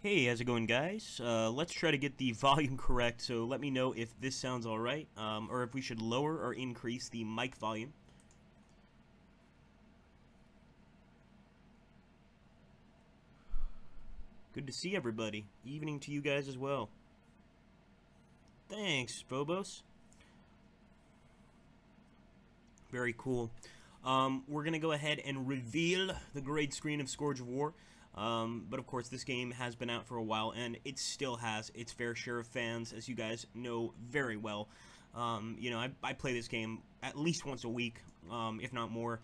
Hey, how's it going, guys? Let's try to get the volume correct, so let me know if this sounds alright, or if we should lower or increase the mic volume. Good to see everybody. Evening to you guys as well. Thanks, Phobos. Very cool. We're going to go ahead and reveal the great screen of Scourge of War. But of course, this game has been out for a while, and it still has its fair share of fans, as you guys know very well. I play this game at least once a week, if not more.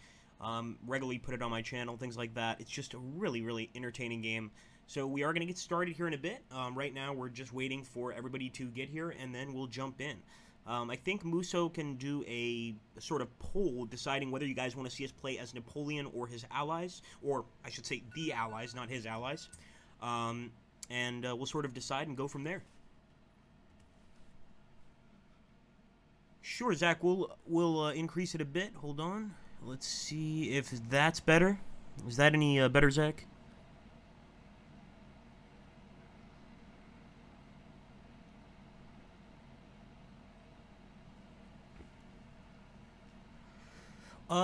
Regularly put it on my channel, things like that. It's just a really, really entertaining game. So we are going to get started here in a bit. Right now, we're just waiting for everybody to get here, and then we'll jump in. I think Muso can do a sort of poll deciding whether you guys want to see us play as Napoleon or his allies, or I should say the allies, not his allies. We'll sort of decide and go from there. Sure, Zach, we'll increase it a bit. Hold on. Let's see if that's better. Is that any better, Zach?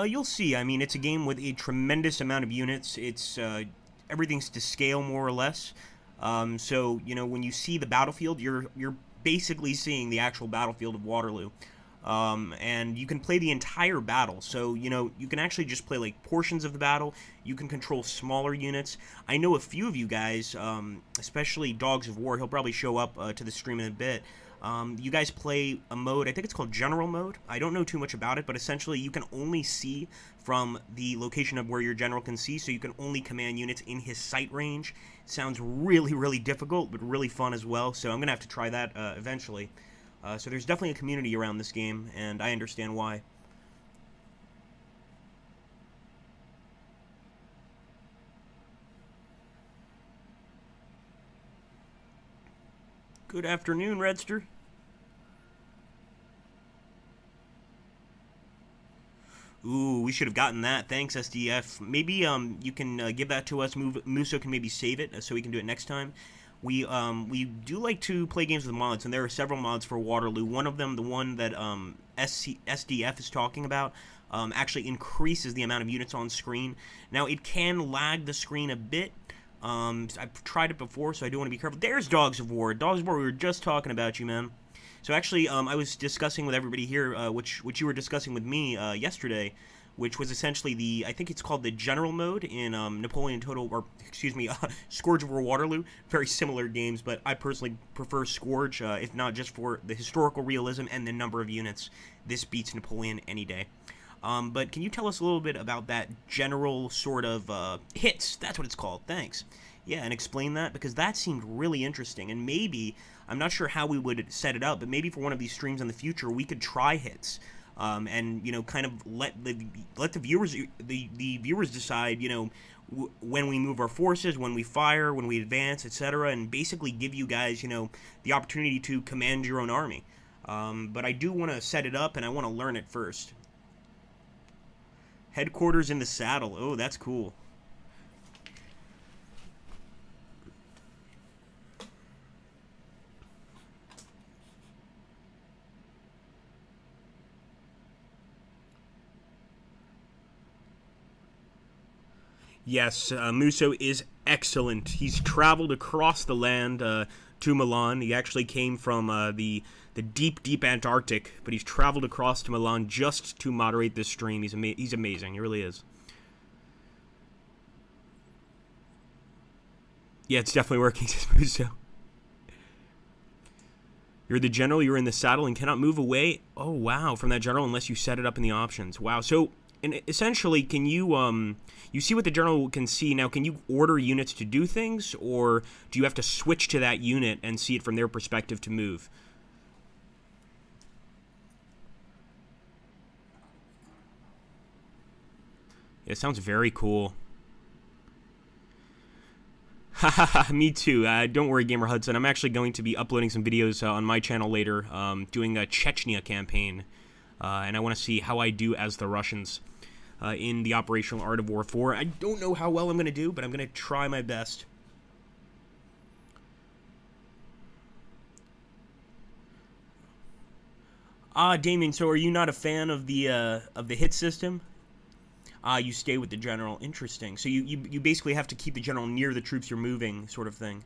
You'll see. I mean, it's a game with a tremendous amount of units. It's, everything's to scale, more or less. So, you know, when you see the battlefield, you're basically seeing the actual battlefield of Waterloo. And you can play the entire battle. So, you know, you can actually just play, like, portions of the battle. You can control smaller units. I know a few of you guys, especially Dogs of War, he'll probably show up to the stream in a bit. You guys play a mode, I think it's called General Mode. I don't know too much about it, but essentially you can only see from the location of where your general can see, so you can only command units in his sight range. Sounds really, really difficult, but really fun as well, so I'm going to have to try that eventually. So there's definitely a community around this game, and I understand why. Good afternoon, Redster. Ooh, we should have gotten that. Thanks, SDF. Maybe you can give that to us. Muso can maybe save it so we can do it next time. We do like to play games with mods, and there are several mods for Waterloo. One of them, the one that SDF is talking about, actually increases the amount of units on screen. Now, it can lag the screen a bit. I've tried it before, so I do want to be careful. There's Dogs of War. Dogs of War, we were just talking about you, man. So actually, I was discussing with everybody here, which you were discussing with me yesterday, which was essentially I think it's called the General Mode in Napoleon Total, or excuse me, Scourge of War Waterloo. Very similar games, but I personally prefer Scourge, if not just for the historical realism and the number of units. This beats Napoleon any day. But can you tell us a little bit about that general sort of hits? That's what it's called. Thanks. Yeah, and explain that, because that seemed really interesting. And maybe, I'm not sure how we would set it up, but maybe for one of these streams in the future, we could try hits. And, you know, kind of let the viewers decide, you know, when we move our forces, when we fire, when we advance, etc., and basically give you guys, you know, the opportunity to command your own army. But I do want to set it up, and I want to learn it first. Headquarters in the saddle. Oh, that's cool. Yes, Muso is excellent. He's traveled across the land to Milan. He actually came from the deep, deep Antarctic, but he's traveled across to Milan just to moderate this stream. He's amazing. He really is. Yeah, it's definitely working, says Muso. You're the general, you're in the saddle, and cannot move away. Oh, wow, from that general unless you set it up in the options. Wow, so... And essentially, can you, you see what the general can see. Now, can you order units to do things, or do you have to switch to that unit and see it from their perspective to move? Yeah, it sounds very cool. Haha, me too. Don't worry, Gamer Hudson. I'm actually going to be uploading some videos on my channel later, doing a Chechnya campaign, and I want to see how I do as the Russians. In the Operational Art of War 4. I don't know how well I'm going to do, but I'm going to try my best. Ah, Damien, so are you not a fan of the hit system? Ah, you stay with the general. Interesting. So you basically have to keep the general near the troops you're moving, sort of thing.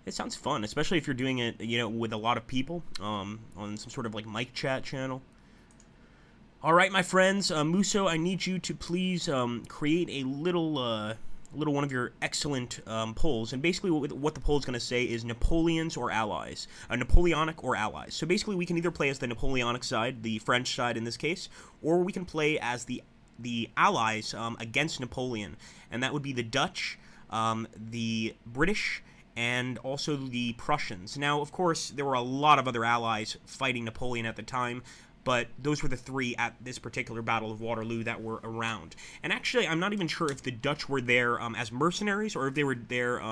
It sounds fun, especially if you're doing it, you know, with a lot of people, on some sort of, like, mic chat channel. Alright, my friends, Muso, I need you to please, create a little one of your excellent, polls, and basically what the poll is going to say is Napoleons or allies. Napoleonic or allies. So basically we can either play as the Napoleonic side, the French side in this case, or we can play as the allies, against Napoleon, and that would be the Dutch, the British, and also the Prussians. Now, of course, there were a lot of other allies fighting Napoleon at the time, but those were the three at this particular Battle of Waterloo that were around. And actually, I'm not even sure if the Dutch were there as mercenaries or if they were there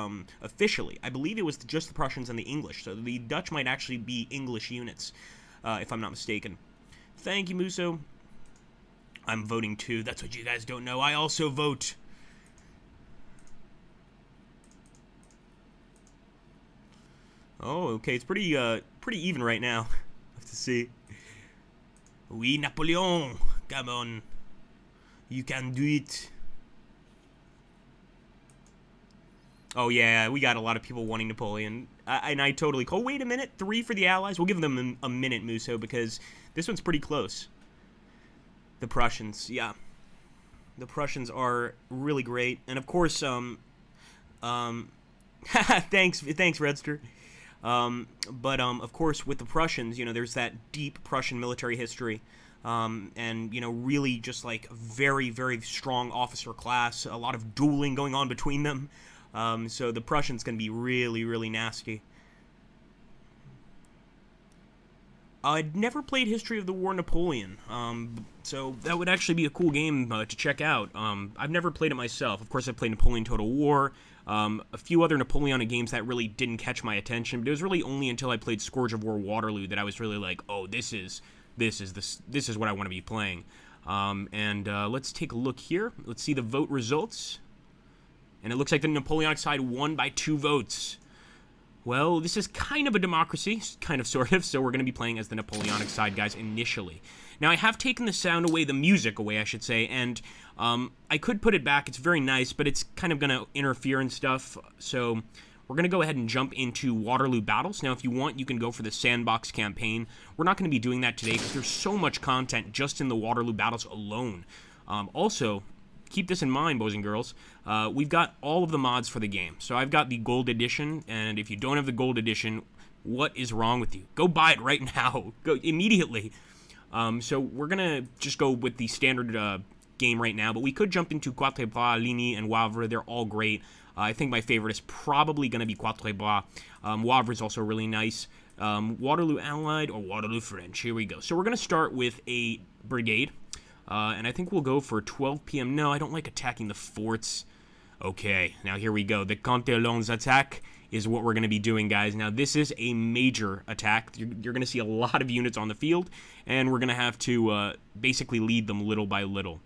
officially. I believe it was just the Prussians and the English, so the Dutch might actually be English units, if I'm not mistaken. Thank you, Muso. I'm voting too. That's what you guys don't know. I also vote. Oh, okay. It's pretty even right now. Have to see. Oui, Napoleon. Come on. You can do it. Oh, yeah. We got a lot of people wanting Napoleon. And I totally call. Wait a minute. 3 for the Allies? We'll give them a minute, Muso, because this one's pretty close. The Prussians, yeah. The Prussians are really great. And, of course, thanks, Redster. Of course, with the Prussians, you know, there's that deep Prussian military history, and, you know, really just, like, very, very strong officer class, a lot of dueling going on between them, so the Prussians can be really, really nasty. I'd never played History of the War Napoleon, so that would actually be a cool game to check out. I've never played it myself. Of course, I played Napoleon Total War, a few other Napoleonic games that really didn't catch my attention, but it was really only until I played Scourge of War Waterloo that I was really like, oh, this is what I want to be playing. Let's take a look here. Let's see the vote results. And it looks like the Napoleonic side won by 2 votes. Well, this is kind of a democracy, kind of, sort of, so we're going to be playing as the Napoleonic side, guys, initially. Now, I have taken the sound away, the music away, I should say, and I could put it back. It's very nice, but it's kind of going to interfere and stuff, so we're going to go ahead and jump into Waterloo battles. Now, if you want, you can go for the sandbox campaign. We're not going to be doing that today because there's so much content just in the Waterloo battles alone. Also, keep this in mind, boys and girls, we've got all of the mods for the game. So I've got the Gold Edition, and if you don't have the Gold Edition, what is wrong with you? Go buy it right now. Go immediately. So we're going to just go with the standard game right now, but we could jump into Quatre Bras, Ligny, and Wavre. They're all great. I think my favorite is probably going to be Quatre Bras. Wavre is also really nice. Waterloo Allied or Waterloo French. Here we go. So we're going to start with a brigade. And I think we'll go for 12 p.m. No, I don't like attacking the forts. Okay, now here we go. The Cantelons attack is what we're going to be doing, guys. Now, this is a major attack. You're going to see a lot of units on the field, and we're going to have to basically lead them little by little.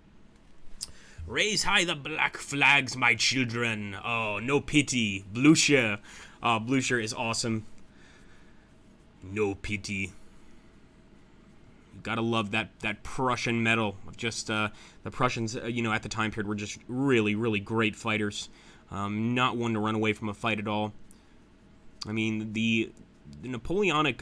Raise high the black flags, my children. Oh, no pity. Blucher. Blucher is awesome. No pity. Gotta love that Prussian metal. Just the Prussians, you know, at the time period were just really, really great fighters. Not one to run away from a fight at all. I mean, the Napoleonic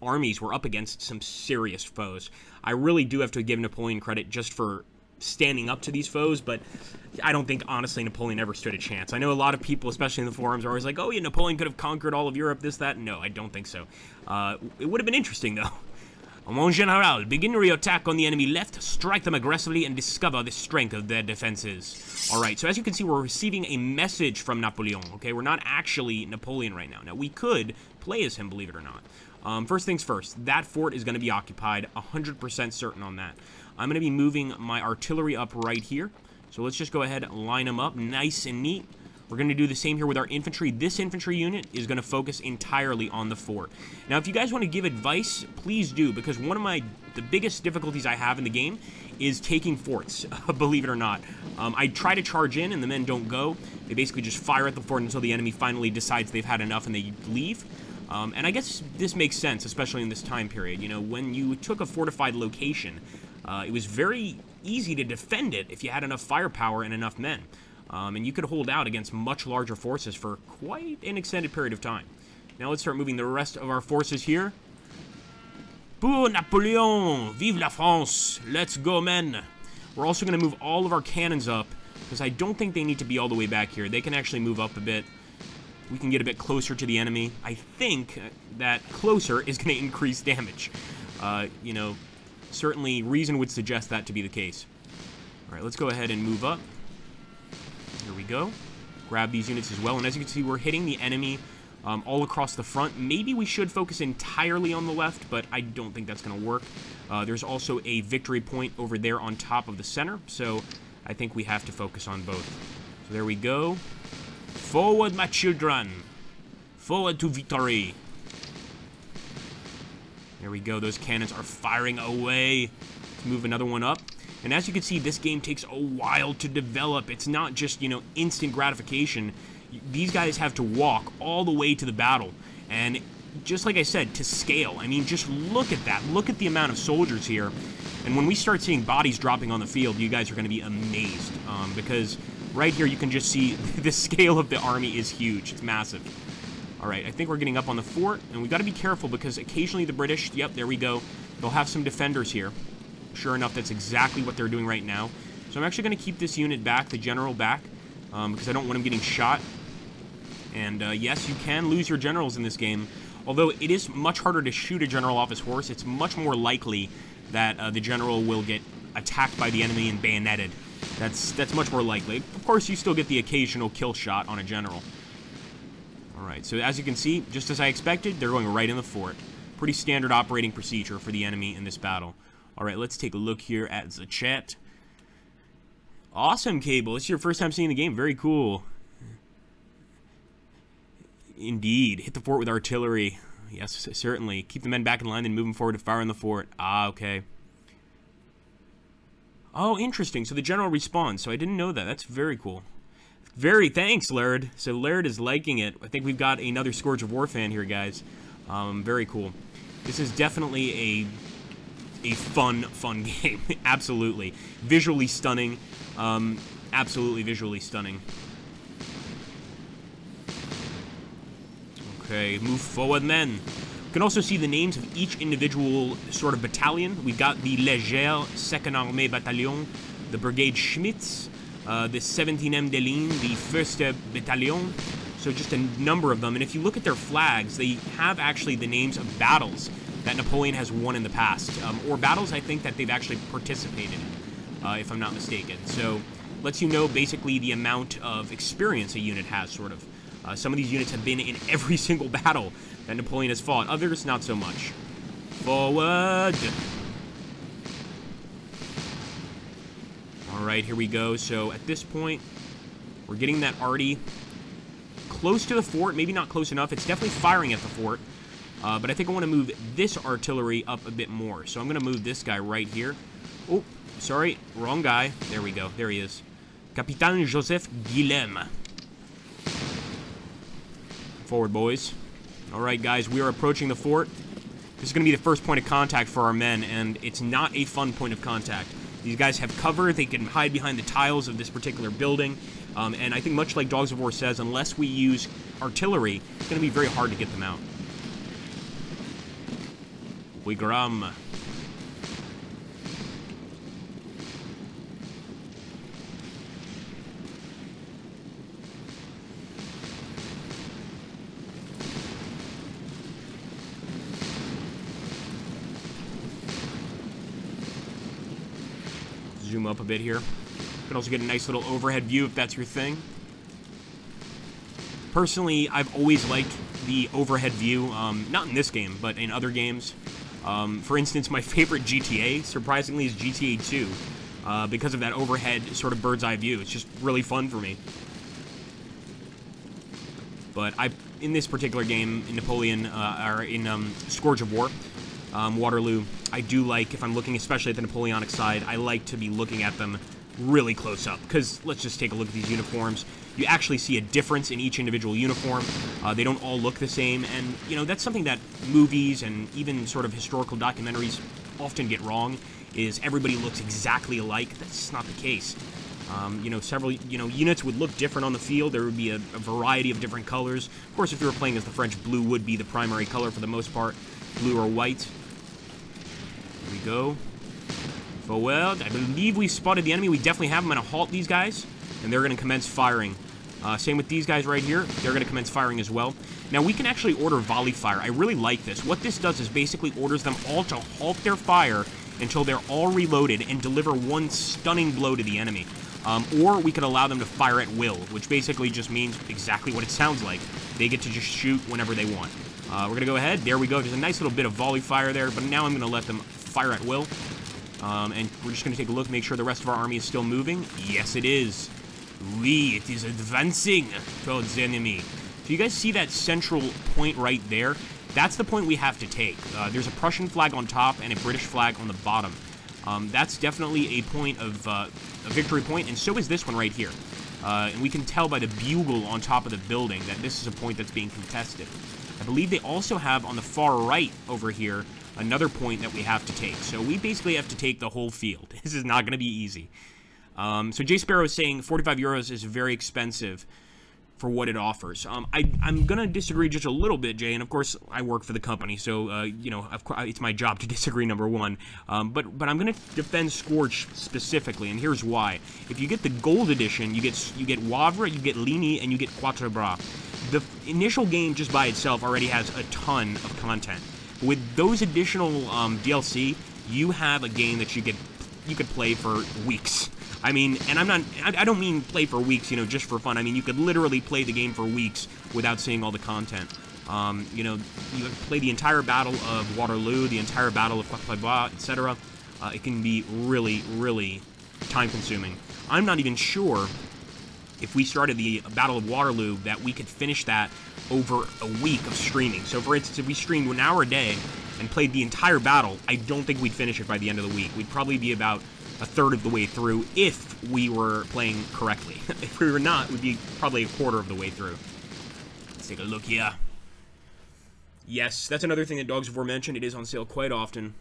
armies were up against some serious foes. I really do have to give Napoleon credit just for standing up to these foes, but I don't think, honestly, Napoleon ever stood a chance. I know a lot of people, especially in the forums, are always like, oh, yeah, Napoleon could have conquered all of Europe, this, that. No, I don't think so. It would have been interesting, though. Mon General, begin your attack on the enemy left, strike them aggressively, and discover the strength of their defenses. Alright, so as you can see, we're receiving a message from Napoleon, okay? We're not actually Napoleon right now. Now, we could play as him, believe it or not. First things first, that fort is going to be occupied, 100% certain on that. I'm going to be moving my artillery up right here. So let's just go ahead and line them up nice and neat. We're going to do the same here with our infantry. This infantry unit is going to focus entirely on the fort. Now, if you guys want to give advice, please do, because one of the biggest difficulties I have in the game is taking forts, believe it or not. I try to charge in, and the men don't go. They basically just fire at the fort until the enemy finally decides they've had enough and they leave. And I guess this makes sense, especially in this time period. You know, when you took a fortified location, it was very easy to defend it if you had enough firepower and enough men. And you could hold out against much larger forces for quite an extended period of time. Now let's start moving the rest of our forces here. Pour Napoleon! Vive la France! Let's go, men! We're also going to move all of our cannons up, because I don't think they need to be all the way back here. They can actually move up a bit. We can get a bit closer to the enemy. I think that closer is going to increase damage. You know, certainly reason would suggest that to be the case. Alright, let's go ahead and move up. Here we go. Grab these units as well, and as you can see, we're hitting the enemy all across the front. Maybe we should focus entirely on the left, but I don't think that's going to work. There's also a victory point over there on top of the center, so I think we have to focus on both. So there we go. Forward, my children. Forward to victory. There we go. Those cannons are firing away. Let's move another one up. And as you can see, this game takes a while to develop. It's not just, you know, instant gratification. These guys have to walk all the way to the battle. And just like I said, to scale. I mean, just look at that. Look at the amount of soldiers here. And when we start seeing bodies dropping on the field, you guys are going to be amazed. Because right here, you can just see the scale of the army is huge. It's massive. All right, I think we're getting up on the fort. And we got to be careful because occasionally the British, yep, there we go. They'll have some defenders here. Sure enough, that's exactly what they're doing right now. So I'm actually going to keep this unit back, the general back, because I don't want him getting shot. And yes, you can lose your generals in this game. Although it is much harder to shoot a general off his horse, it's much more likely that the general will get attacked by the enemy and bayoneted. That's much more likely. Of course, you still get the occasional kill shot on a general. Alright, so as you can see, just as I expected, they're going right in the fort. Pretty standard operating procedure for the enemy in this battle. Alright, let's take a look here at the chat. Awesome, Cable. It's your first time seeing the game. Very cool. Indeed. Hit the fort with artillery. Yes, certainly. Keep the men back in line, then move them forward to fire on the fort. Ah, okay. Oh, interesting. So the general responds. So I didn't know that. That's very cool. Very thanks, Laird. So Laird is liking it. I think we've got another Scourge of War fan here, guys. Very cool. This is definitely a fun game. Absolutely. Visually stunning. Absolutely visually stunning. Okay, move forward, men. You can also see the names of each individual sort of battalion. We've got the Légère 2nd Armée Battalion, the Brigade Schmitz, the 17e de Ligne, the 1st Battalion. So just a number of them. And if you look at their flags, they have actually the names of battles that Napoleon has won in the past. Or battles, I think, that they've actually participated in, if I'm not mistaken. So, lets you know, basically, the amount of experience a unit has, sort of. Some of these units have been in every single battle that Napoleon has fought. Others, not so much. Forward! Alright, here we go. So, at this point, we're getting that arty close to the fort. Maybe not close enough. It's definitely firing at the fort. But I think I want to move this artillery up a bit more. So I'm going to move this guy right here. Oh, sorry. Wrong guy. There we go. There he is. Capitaine Joseph Guillem. Forward, boys. Alright, guys. We are approaching the fort. This is going to be the first point of contact for our men, and it's not a fun point of contact. These guys have cover. They can hide behind the tiles of this particular building. And I think much like Dogs of War says, unless we use artillery, it's going to be very hard to get them out. Wigram. Zoom up a bit here. You can also get a nice little overhead view if that's your thing. Personally, I've always liked the overhead view, not in this game, but in other games. For instance, my favorite GTA, surprisingly, is GTA 2, because of that overhead sort of bird's eye view. It's just really fun for me. But in this particular game, in Napoleon, or in Scourge of War, Waterloo, I do like, if I'm looking especially at the Napoleonic side, I like to be looking at them really close up, because let's just take a look at these uniforms. You actually see a difference in each individual uniform. They don't all look the same, and, you know, that's something that movies and even sort of historical documentaries often get wrong, is everybody looks exactly alike. That's not the case. You know, several, you know, units would look different on the field. There would be a variety of different colors. Of course, if you were playing as the French, blue would be the primary color for the most part. Blue or white. Here we go. Forward. I believe we spotted the enemy. We definitely have them. I'm going to halt these guys, and they're going to commence firing. Same with these guys right here. They're going to commence firing as well. Now, we can actually order volley fire. I really like this. What this does is basically orders them all to halt their fire until they're all reloaded and deliver one stunning blow to the enemy. Or we could allow them to fire at will, which basically just means exactly what it sounds like. They get to just shoot whenever they want. We're going to go ahead. There we go. There's a nice little bit of volley fire there, but now I'm going to let them fire at will. And we're just going to take a look, make sure the rest of our army is still moving. Yes, it is. Oui, it is advancing towards the enemy. So you guys see that central point right there? That's the point we have to take. There's a Prussian flag on top and a British flag on the bottom. That's definitely a point of a victory point, and so is this one right here. And we can tell by the bugle on top of the building that this is a point that's being contested. I believe they also have on the far right over here another point that we have to take. So we basically have to take the whole field. This is not going to be easy. So Jay Sparrow is saying 45 euros is very expensive for what it offers. I'm going to disagree just a little bit, Jay, and of course I work for the company, so, you know, of course, it's my job to disagree, number one. But I'm going to defend Scourge specifically, and here's why. If you get the gold edition, you get Wavre, you get Ligny, and you get Quatre Bras. The initial game just by itself already has a ton of content. With those additional DLC, you have a game that you could play for weeks. I mean, and I don't mean play for weeks, you know, just for fun. I mean, you could literally play the game for weeks without seeing all the content. You know, you play the entire battle of Waterloo, the entire battle of Quatre Bras, etc. It can be really, really time-consuming. I'm not even sure if we started the Battle of Waterloo that we could finish that over a week of streaming. So, for instance, if we streamed 1 hour a day and played the entire battle, I don't think we'd finish it by the end of the week. We'd probably be about a third of the way through if we were playing correctly. If we were not, we'd be probably a quarter of the way through. Let's take a look here. Yes, that's another thing that Dogs of War mentioned. It is on sale quite often.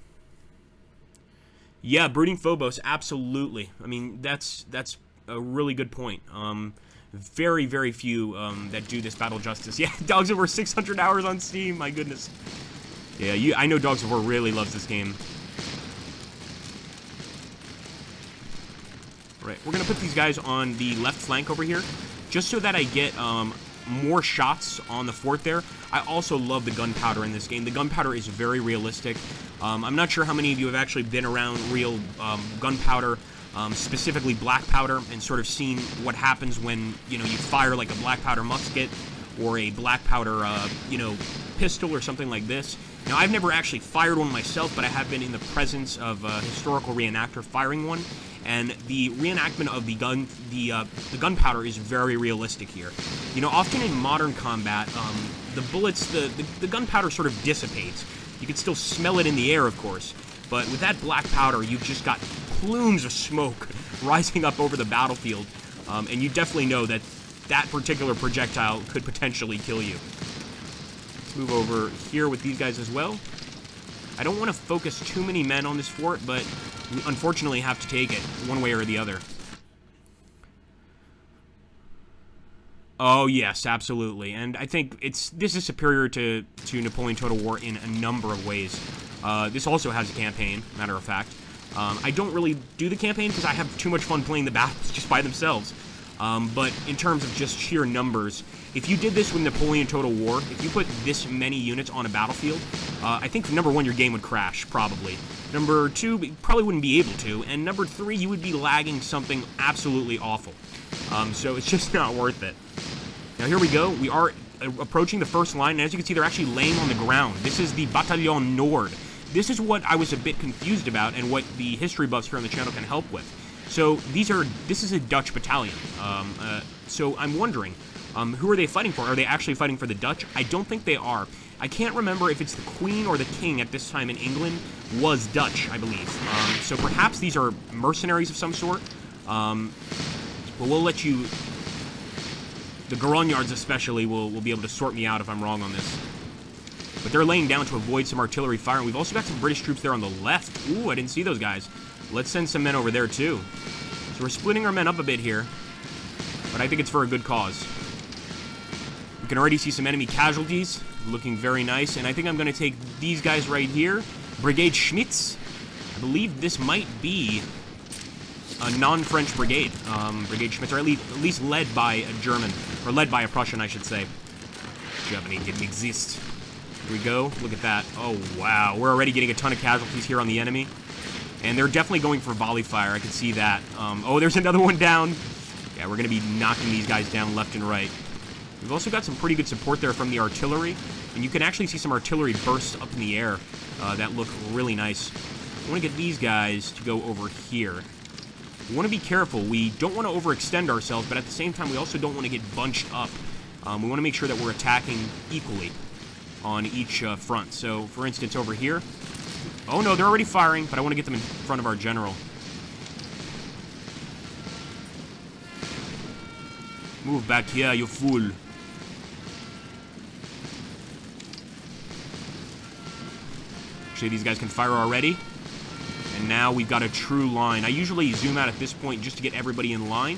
Yeah, Brooding Phobos, absolutely. I mean, that's a really good point. Very, very few that do this battle justice. Yeah, Dogs of War 600 hours on Steam, my goodness. Yeah, I know Dogs of War really loves this game. Right, we're going to put these guys on the left flank over here, just so that I get more shots on the fort there. I also love the gunpowder in this game. The gunpowder is very realistic. I'm not sure how many of you have actually been around real gunpowder, specifically black powder, and sort of seen what happens when, you know, you fire like a black powder musket or a black powder, you know, pistol or something like this. Now, I've never actually fired one myself, but I have been in the presence of a historical reenactor firing one. And the reenactment of the gunpowder is very realistic here. You know, often in modern combat, the bullets, the gunpowder sort of dissipates. You can still smell it in the air, of course, but with that black powder, you've just got plumes of smoke rising up over the battlefield, and you definitely know that that particular projectile could potentially kill you. Let's move over here with these guys as well. I don't want to focus too many men on this fort, but we unfortunately have to take it one way or the other. Oh, yes, absolutely. And I think this is superior to Napoleon Total War in a number of ways. This also has a campaign, matter of fact. I don't really do the campaign because I have too much fun playing the battles just by themselves. But in terms of just sheer numbers, if you did this with Napoleon Total War, if you put this many units on a battlefield, I think, number one, your game would crash, probably. Number two, you probably wouldn't be able to. And number three, you would be lagging something absolutely awful. So it's just not worth it. Now, here we go. We are approaching the first line, and as you can see, they're actually laying on the ground. This is the Bataillon Nord. This is what I was a bit confused about, and what the history buffs here on the channel can help with. So this is a Dutch battalion. So I'm wondering, who are they fighting for? Are they actually fighting for the Dutch? I don't think they are. I can't remember if it's the Queen or the King at this time in England was Dutch, I believe. So perhaps these are mercenaries of some sort. But we'll let you... The Grognards especially will be able to sort me out if I'm wrong on this. But they're laying down to avoid some artillery fire. And we've also got some British troops there on the left. Ooh, I didn't see those guys. Let's send some men over there, too. So we're splitting our men up a bit here. But I think it's for a good cause. We can already see some enemy casualties. Looking very nice. And I think I'm going to take these guys right here. Brigade Schmitz. I believe this might be a non-French brigade. Brigade Schmitz, or at least led by a German. Or led by a Prussian, I should say. Germany didn't exist. Here we go. Look at that. Oh, wow. We're already getting a ton of casualties here on the enemy. And they're definitely going for volley fire. I can see that. Oh, there's another one down. Yeah, we're going to be knocking these guys down left and right. We've also got some pretty good support there from the artillery. And you can actually see some artillery bursts up in the air that look really nice. I want to get these guys to go over here. We want to be careful. We don't want to overextend ourselves, but at the same time, we also don't want to get bunched up. We want to make sure that we're attacking equally on each front. So, for instance, over here. Oh, no, they're already firing, but I want to get them in front of our general. Move back here, you fool. Actually, these guys can fire already. And now we've got a true line. I usually zoom out at this point just to get everybody in line.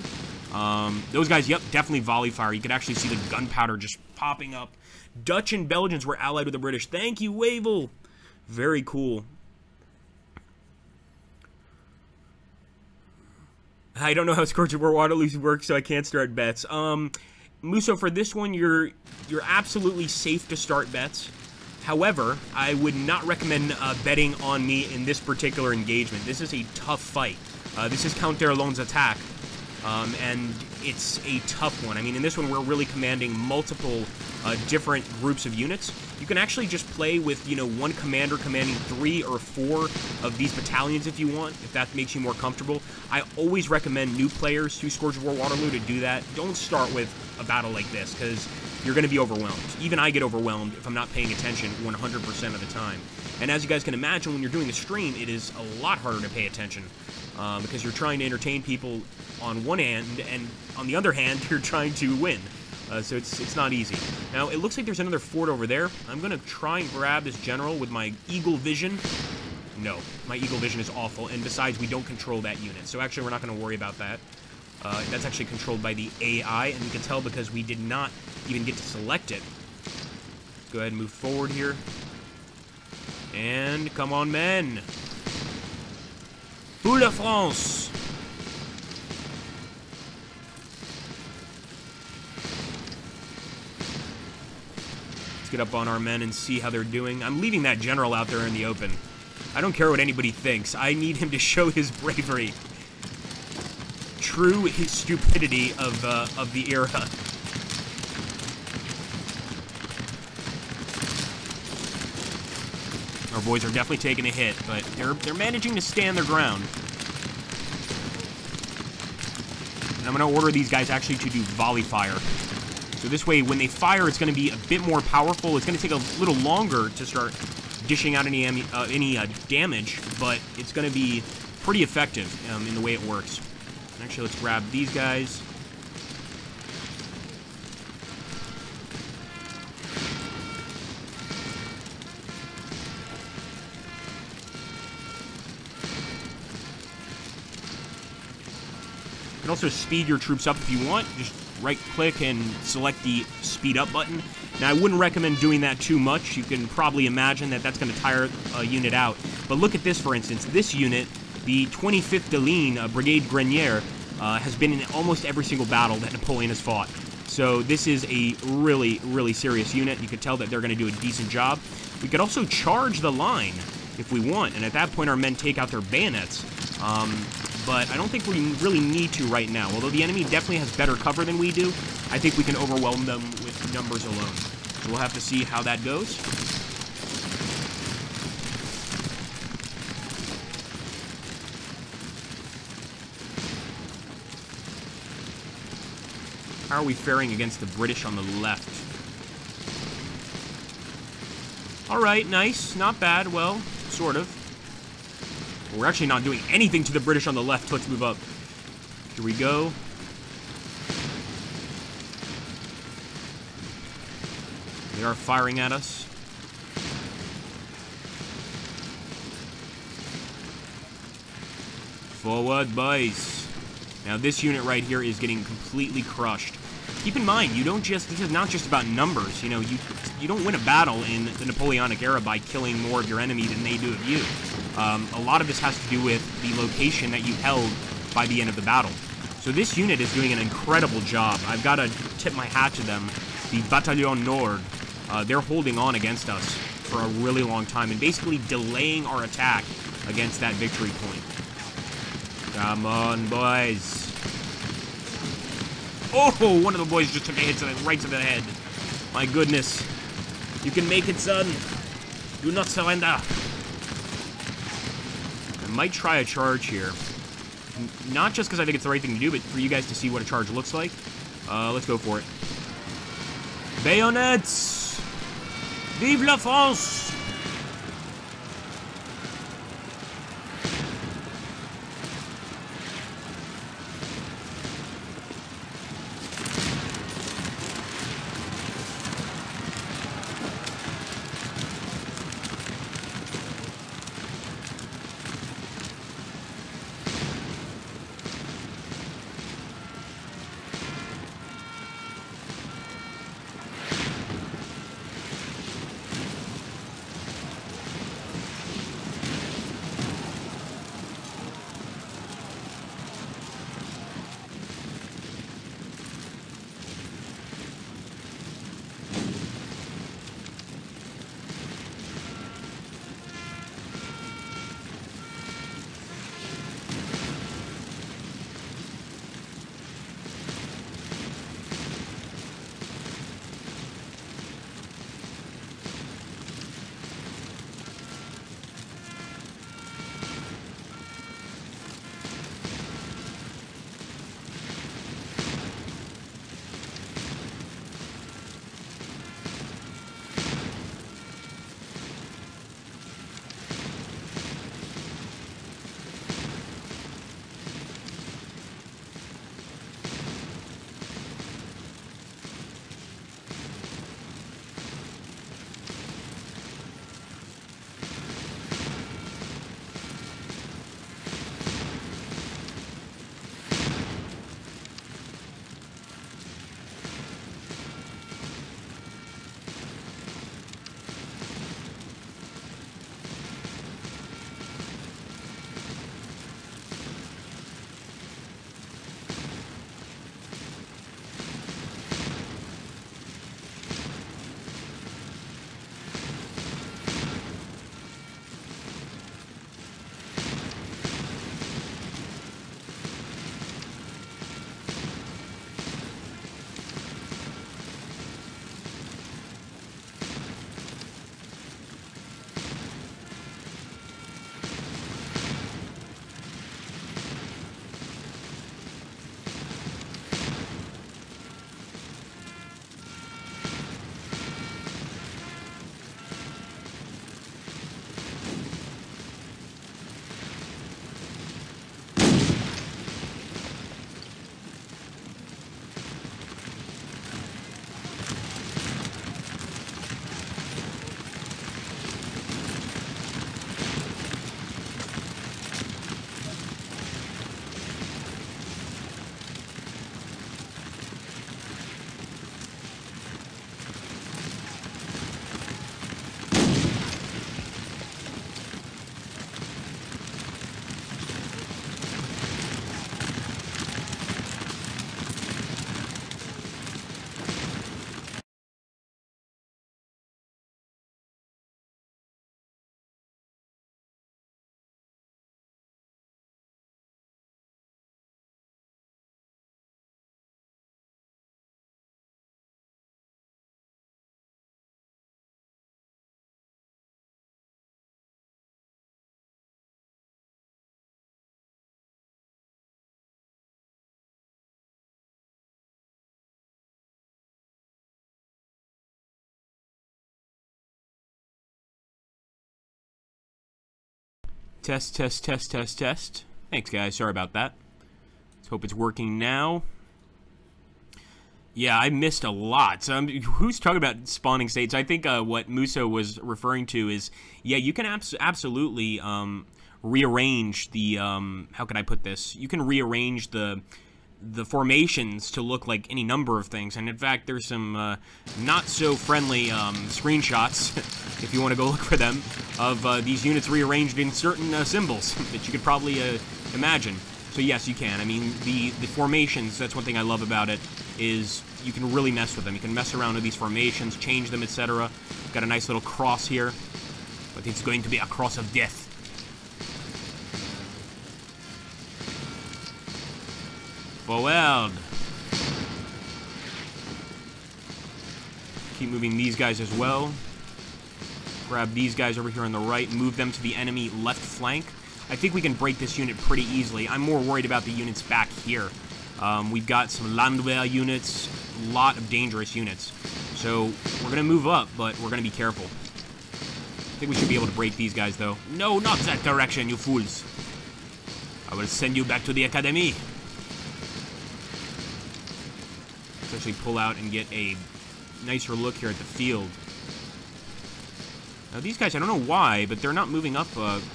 Those guys, yep, definitely volley fire. You could actually see the gunpowder just popping up. Dutch and Belgians were allied with the British. Thank you, Wavell. Very cool. I don't know how Scourge of War Waterloo works, so I can't start bets. Musso, for this one, you're absolutely safe to start bets. However, I would not recommend betting on me in this particular engagement. This is a tough fight. This is Count d'Erlon's attack, and it's a tough one. I mean, in this one, we're really commanding multiple different groups of units. You can actually just play with, you know, one commander commanding 3 or 4 of these battalions if you want, if that makes you more comfortable. I always recommend new players to Scourge of War Waterloo to do that. Don't start with a battle like this, because you're going to be overwhelmed. Even I get overwhelmed if I'm not paying attention 100% of the time. And as you guys can imagine, when you're doing the stream, it is a lot harder to pay attention, because you're trying to entertain people on one hand, and on the other hand, you're trying to win. So it's not easy. Now, it looks like there's another fort over there. I'm going to try and grab this general with my Eagle Vision. No, my Eagle Vision is awful, and besides, we don't control that unit. So actually, we're not going to worry about that. That's actually controlled by the AI, and you can tell because we did not even get to select it. Let's go ahead and move forward here. And come on, men. Pour la France! Let's get up on our men and see how they're doing. I'm leaving that general out there in the open. I don't care what anybody thinks. I need him to show his bravery. True his stupidity of the era. Our boys are definitely taking a hit, but they're managing to stand their ground. And I'm going to order these guys actually to do volley fire. So this way, when they fire, it's going to be a bit more powerful. It's going to take a little longer to start dishing out any damage, but it's going to be pretty effective in the way it works. Actually, let's grab these guys. You can also speed your troops up if you want. Just right-click and select the speed up button. Now, I wouldn't recommend doing that too much. You can probably imagine that that's going to tire a unit out. But look at this, for instance. This unit, the 25th de Ligne, Brigade Grenier, has been in almost every single battle that Napoleon has fought. So this is a really, really serious unit. You could tell that they're going to do a decent job. We could also charge the line if we want, and at that point our men take out their bayonets. But I don't think we really need to right now. Although the enemy definitely has better cover than we do, I think we can overwhelm them with numbers alone. So we'll have to see how that goes. How are we faring against the British on the left? Alright, nice. Not bad. Well, sort of. We're actually not doing anything to the British on the left. Let's move up. Here we go. They are firing at us. Forward, boys. Now this unit right here is getting completely crushed. Keep in mind, this is not just about numbers. You know, you don't win a battle in the Napoleonic era by killing more of your enemy than they do of you. A lot of this has to do with the location that you held by the end of the battle. So this unit is doing an incredible job. I've got to tip my hat to them. The Bataillon Nord, they're holding on against us for a really long time and basically delaying our attack against that victory point. Come on, boys. Oh, one of the boys just took a hit right to the head. My goodness. You can make it, son. Do not surrender. I might try a charge here. Not just because I think it's the right thing to do, but for you guys to see what a charge looks like. Let's go for it. Bayonets! Vive la France! Test, test, test, test, test. Thanks, guys. Sorry about that. Let's hope it's working now. Yeah, I missed a lot. So who's talking about spawning states? I think what Muso was referring to is, yeah, you can absolutely rearrange the, how can I put this? You can rearrange the formations to look like any number of things. And in fact, there's some not so friendly screenshots, if you want to go look for them, of these units rearranged in certain symbols that you could probably imagine. So yes, you can. I mean, the formations, that's one thing I love about it, is you can really mess with them. You can mess around with these formations, change them, etc. Got a nice little cross here, but it's going to be a cross of death. Forward. Keep moving these guys as well. Grab these guys over here on the right, move them to the enemy left flank. I think we can break this unit pretty easily. I'm more worried about the units back here. We've got some Landwehr units, a lot of dangerous units. So we're going to move up, but we're going to be careful. I think we should be able to break these guys, though. No, not that direction, you fools. I will send you back to the academy. Let's actually pull out and get a nicer look here at the field. Now these guys, I don't know why, but they're not moving up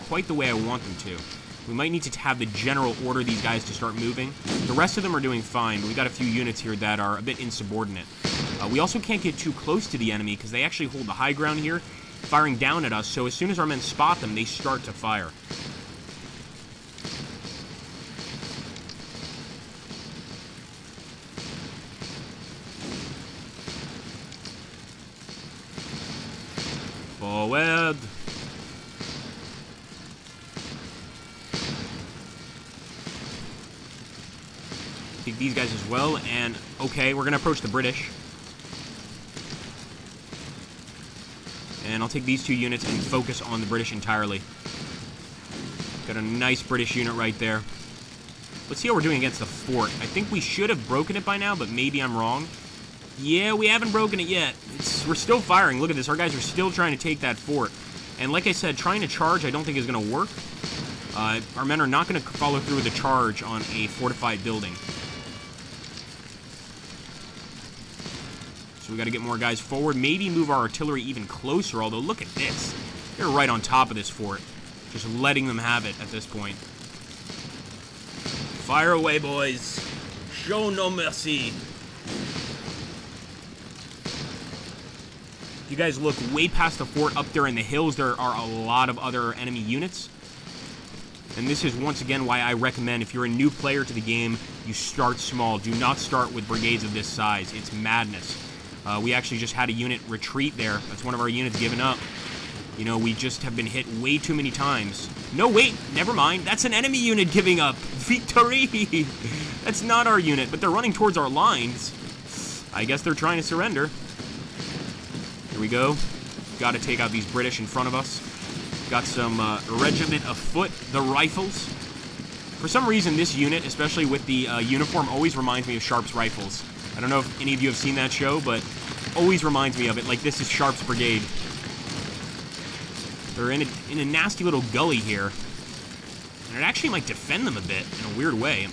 quite the way I want them to. We might need to have the general order these guys to start moving. The rest of them are doing fine, but we got a few units here that are a bit insubordinate. We also can't get too close to the enemy because they actually hold the high ground here, firing down at us, so as soon as our men spot them, they start to fire. Forward. Take these guys as well, and okay, we're gonna approach the British. And I'll take these two units and focus on the British entirely. Got a nice British unit right there. Let's see how we're doing against the fort. I think we should have broken it by now, but maybe I'm wrong. Yeah, we haven't broken it yet. We're still firing. Look at this. Our guys are still trying to take that fort. And like I said, trying to charge I don't think is going to work. Our men are not going to follow through with a charge on a fortified building. So we got to get more guys forward. Maybe move our artillery even closer, although look at this. They're right on top of this fort. Just letting them have it at this point. Fire away, boys. Show no mercy. You guys look way past the fort up there in the hills. There are a lot of other enemy units. And this is once again why I recommend if you're a new player to the game, you start small. Do not start with brigades of this size. It's madness. We actually just had a unit retreat there. That's one of our units giving up. You know, we just have been hit way too many times. No, wait, never mind. That's an enemy unit giving up. Victory! That's not our unit, but they're running towards our lines. I guess they're trying to surrender. Here we go. Got to take out these British in front of us. Got some regiment of foot, the rifles. For some reason, this unit, especially with the uniform, always reminds me of Sharp's rifles. I don't know if any of you have seen that show, but always reminds me of it. Like, this is Sharp's brigade. They're in a nasty little gully here. And it actually might defend them a bit in a weird way.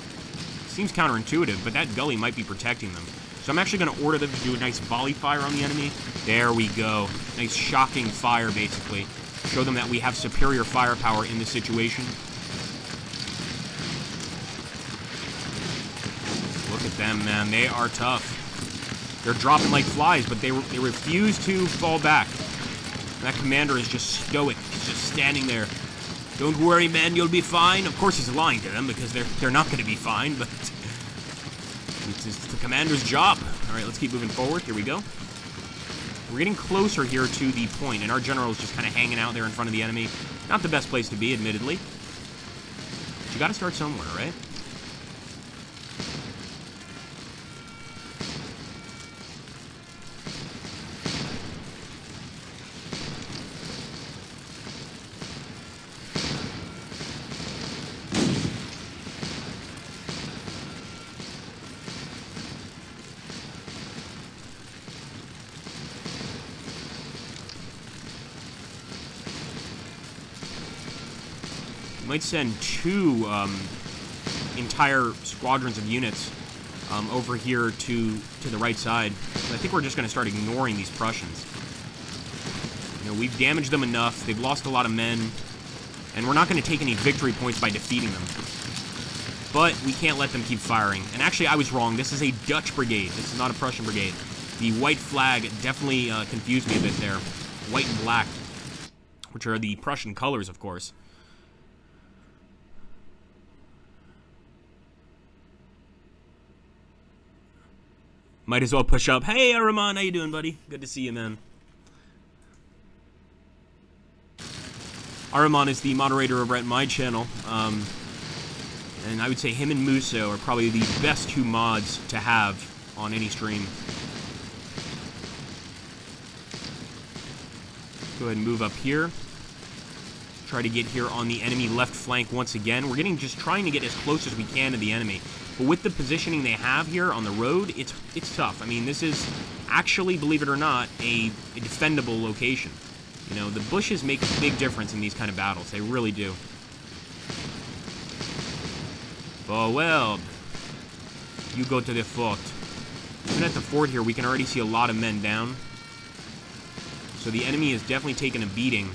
Seems counterintuitive, but that gully might be protecting them. So I'm actually going to order them to do a nice volley fire on the enemy. There we go. Nice shocking fire, basically. Show them that we have superior firepower in this situation. Look at them, man. They are tough. They're dropping like flies, but they refuse to fall back. That commander is just stoic. He's just standing there. Don't worry, man. You'll be fine. Of course, he's lying to them because they're not going to be fine, but it's the commander's job. All right, let's keep moving forward. Here we go. We're getting closer here to the point, and our general is just kind of hanging out there in front of the enemy. Not the best place to be, admittedly. But you got to start somewhere, right? Might send two entire squadrons of units over here to the right side. So I think we're just going to start ignoring these Prussians. You know, we've damaged them enough. They've lost a lot of men. And we're not going to take any victory points by defeating them. But we can't let them keep firing. And actually, I was wrong. This is a Dutch brigade. This is not a Prussian brigade. The white flag definitely confused me a bit there. White and black, which are the Prussian colors, of course. Might as well push up. Hey, Araman, how you doing, buddy? Good to see you, man. Araman is the moderator over at my channel, and I would say him and Muso are probably the best two mods to have on any stream. Go ahead and move up here. Try to get here on the enemy left flank once again. We're just trying to get as close as we can to the enemy. But with the positioning they have here on the road, it's tough. I mean, this is actually, believe it or not, a defendable location. You know, the bushes make a big difference in these kind of battles. They really do. Forward. You go to the fort. Even at the fort here, we can already see a lot of men down. So the enemy is definitely taking a beating.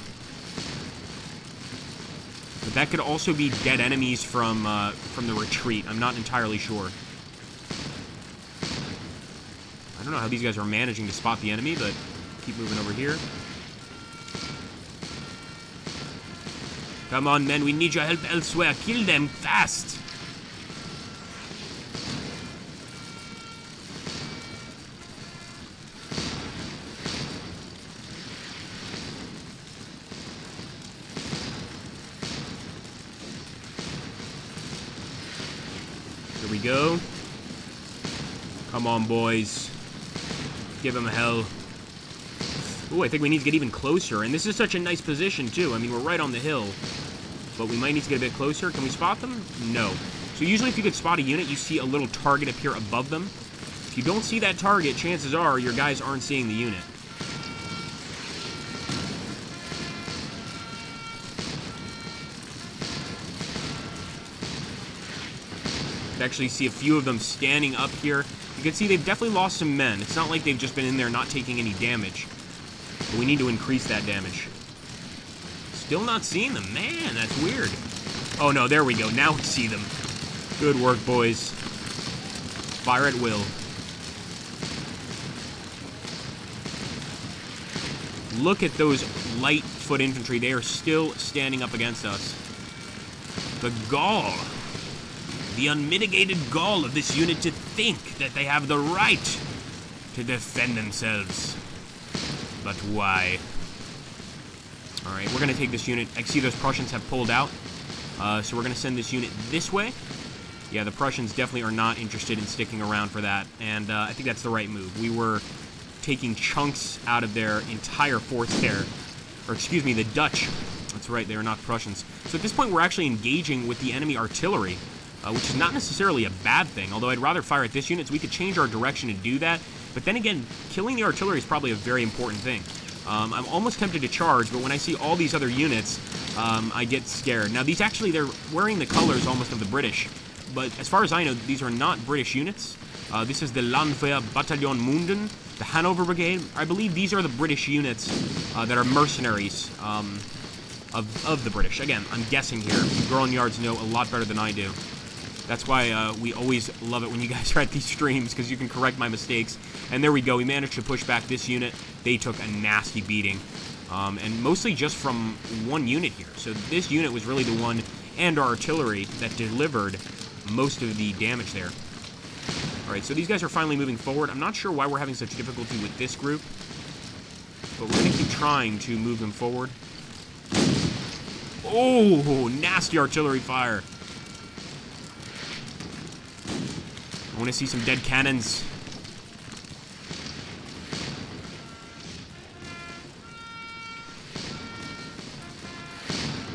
But that could also be dead enemies from the retreat. I'm not entirely sure. I don't know how these guys are managing to spot the enemy, but keep moving over here. Come on, men, we need your help elsewhere. Kill them fast. Here we go. Come on, boys. Give them hell. Ooh, I think we need to get even closer. And this is such a nice position, too. I mean, we're right on the hill. But we might need to get a bit closer. Can we spot them? No. So usually if you could spot a unit, you see a little target appear above them. If you don't see that target, chances are your guys aren't seeing the unit. You can actually see a few of them standing up here. You can see they've definitely lost some men. It's not like they've just been in there not taking any damage. But we need to increase that damage. Still not seeing them. Man, that's weird. Oh, no, there we go. Now we see them. Good work, boys. Fire at will. Look at those light foot infantry. They are still standing up against us. The gall. The unmitigated gall of this unit to think that they have the right to defend themselves. But why? Alright, we're going to take this unit. I see those Prussians have pulled out. So we're going to send this unit this way. Yeah, the Prussians definitely are not interested in sticking around for that. And I think that's the right move. We were taking chunks out of their entire force there. Or excuse me, the Dutch. That's right, they are not Prussians. So at this point, we're actually engaging with the enemy artillery. Which is not necessarily a bad thing. Although I'd rather fire at this unit, so we could change our direction to do that. But then again, killing the artillery is probably a very important thing. I'm almost tempted to charge, but when I see all these other units, I get scared. Now, these actually, they're wearing the colors almost of the British. But as far as I know, these are not British units. This is the Landwehr Bataillon Munden, the Hanover Brigade. I believe these are the British units that are mercenaries of the British. Again, I'm guessing here. You Grognards know a lot better than I do. That's why we always love it when you guys are at these streams, because you can correct my mistakes. And there we go. We managed to push back this unit. They took a nasty beating. And mostly just from one unit here. So this unit was really the one, and our artillery, that delivered most of the damage there. Alright, so these guys are finally moving forward. I'm not sure why we're having such difficulty with this group. But we're going to keep trying to move them forward. Oh, nasty artillery fire. I want to see some dead cannons.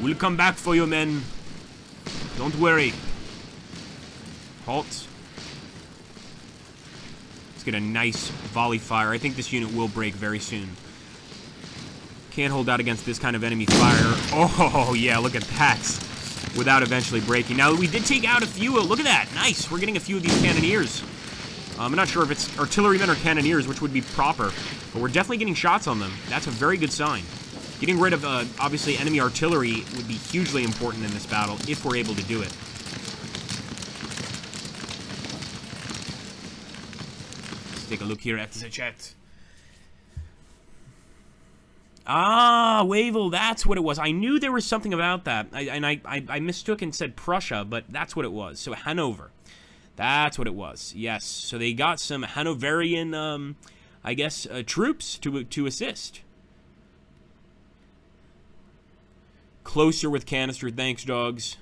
We'll come back for you, men. Don't worry. Halt. Let's get a nice volley fire. I think this unit will break very soon. Can't hold out against this kind of enemy fire. Oh, yeah, look at that. without eventually breaking. Now, we did take out a few. Look at that. Nice. We're getting a few of these cannoneers. I'm not sure if it's artillerymen or cannoneers, which would be proper. But we're definitely getting shots on them. That's a very good sign. Getting rid of, obviously, enemy artillery would be hugely important in this battle, if we're able to do it. Let's take a look here at the chat. Ah, Wavell, that's what it was. I knew there was something about that. I mistook and said Prussia, but that's what it was. So Hanover. That's what it was. Yes. So they got some Hanoverian, I guess, troops to assist. Closer with canister. Thanks, dogs.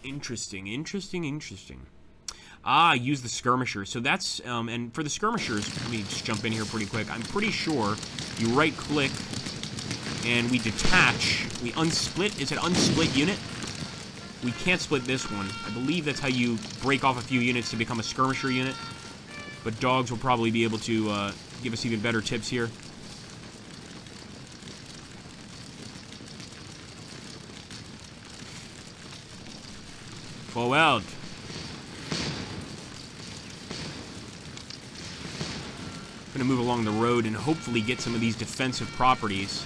Interesting, interesting, interesting. Ah, use the skirmishers. So that's, and for the skirmishers, let me just jump in here pretty quick. I'm pretty sure you right-click and we detach. We unsplit. Is it unsplit unit? We can't split this one. I believe that's how you break off a few units to become a skirmisher unit. But dogs will probably be able to give us even better tips here. Forward. Going to move along the road and hopefully get some of these defensive properties.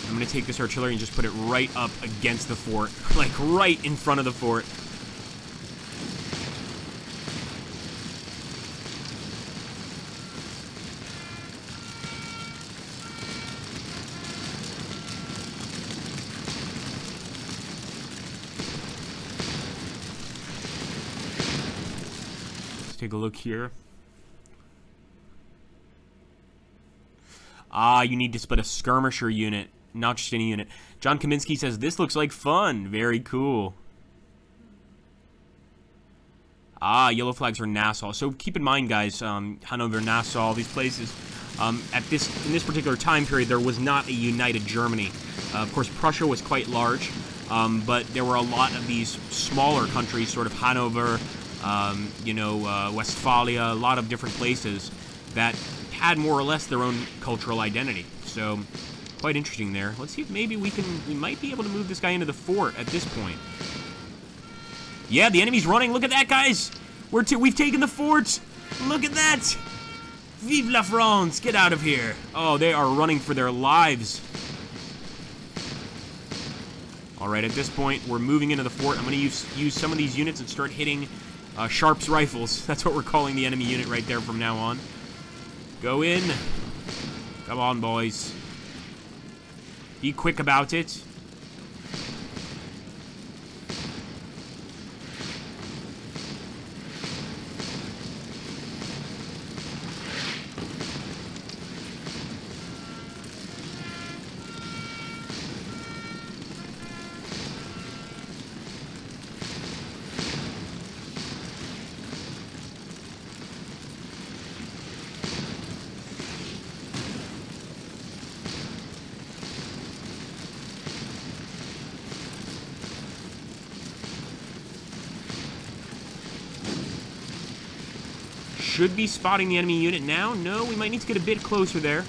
I'm going to take this artillery and just put it right up against the fort. Like, right in front of the fort. Let's take a look here. Ah, you need to split a skirmisher unit. Not just any unit. John Kaminsky says, this looks like fun. Very cool. Ah, yellow flags are Nassau. So keep in mind, guys, Hanover, Nassau, these places. In this particular time period, there was not a united Germany. Of course, Prussia was quite large, but there were a lot of these smaller countries, sort of Hanover, Westphalia, a lot of different places that had more or less their own cultural identity. So quite interesting there. Let's see if maybe we might be able to move this guy into the fort at this point. Yeah, the enemy's running. Look at that, guys. We've taken the fort. Look at that. Vive la France. Get out of here. Oh, they are running for their lives. All right, at this point, we're moving into the fort. I'm going to use some of these units and start hitting Sharp's rifles. That's what we're calling the enemy unit right there from now on. Go in. Come on, boys. Be quick about it. Should be spotting the enemy unit now. No, we might need to get a bit closer there.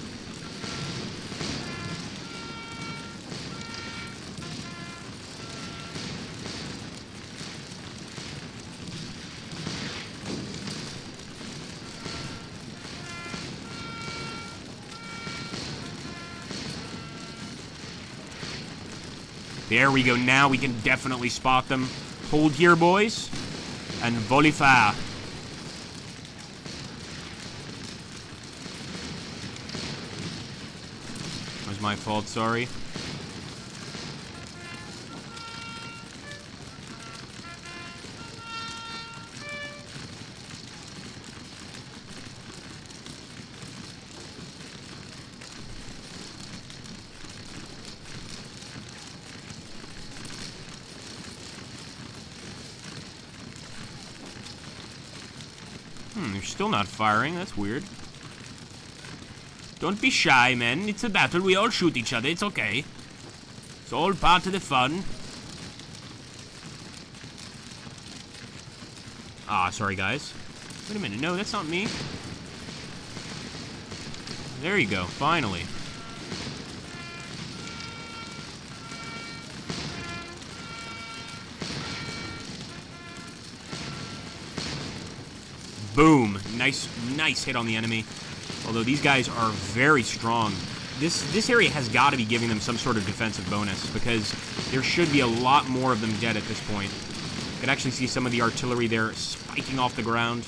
There we go. Now we can definitely spot them. Hold here, boys. And volley fire. My fault, sorry. They're still not firing. That's weird. Don't be shy, men. It's a battle. We all shoot each other. It's okay. It's all part of the fun. Ah, sorry, guys. Wait a minute. No, that's not me. There you go. Finally. Boom. Nice hit on the enemy. Although these guys are very strong. This area has got to be giving them some sort of defensive bonus, because there should be a lot more of them dead at this point. You can actually see some of the artillery there spiking off the ground.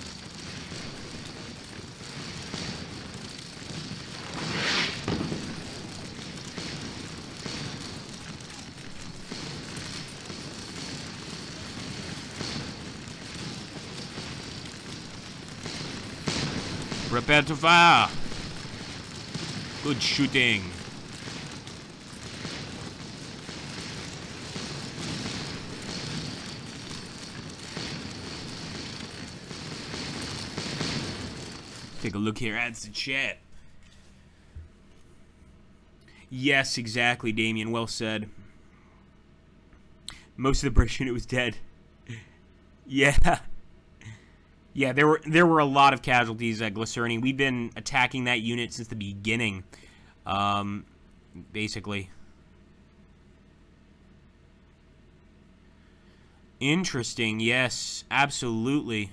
Prepare to fire! Good shooting. Take a look here at the chat. Yes, exactly, Damien. Well said. Most of the British unit was dead. Yeah. Yeah, there were a lot of casualties at Glycerine. We've been attacking that unit since the beginning, basically. Interesting, yes, absolutely.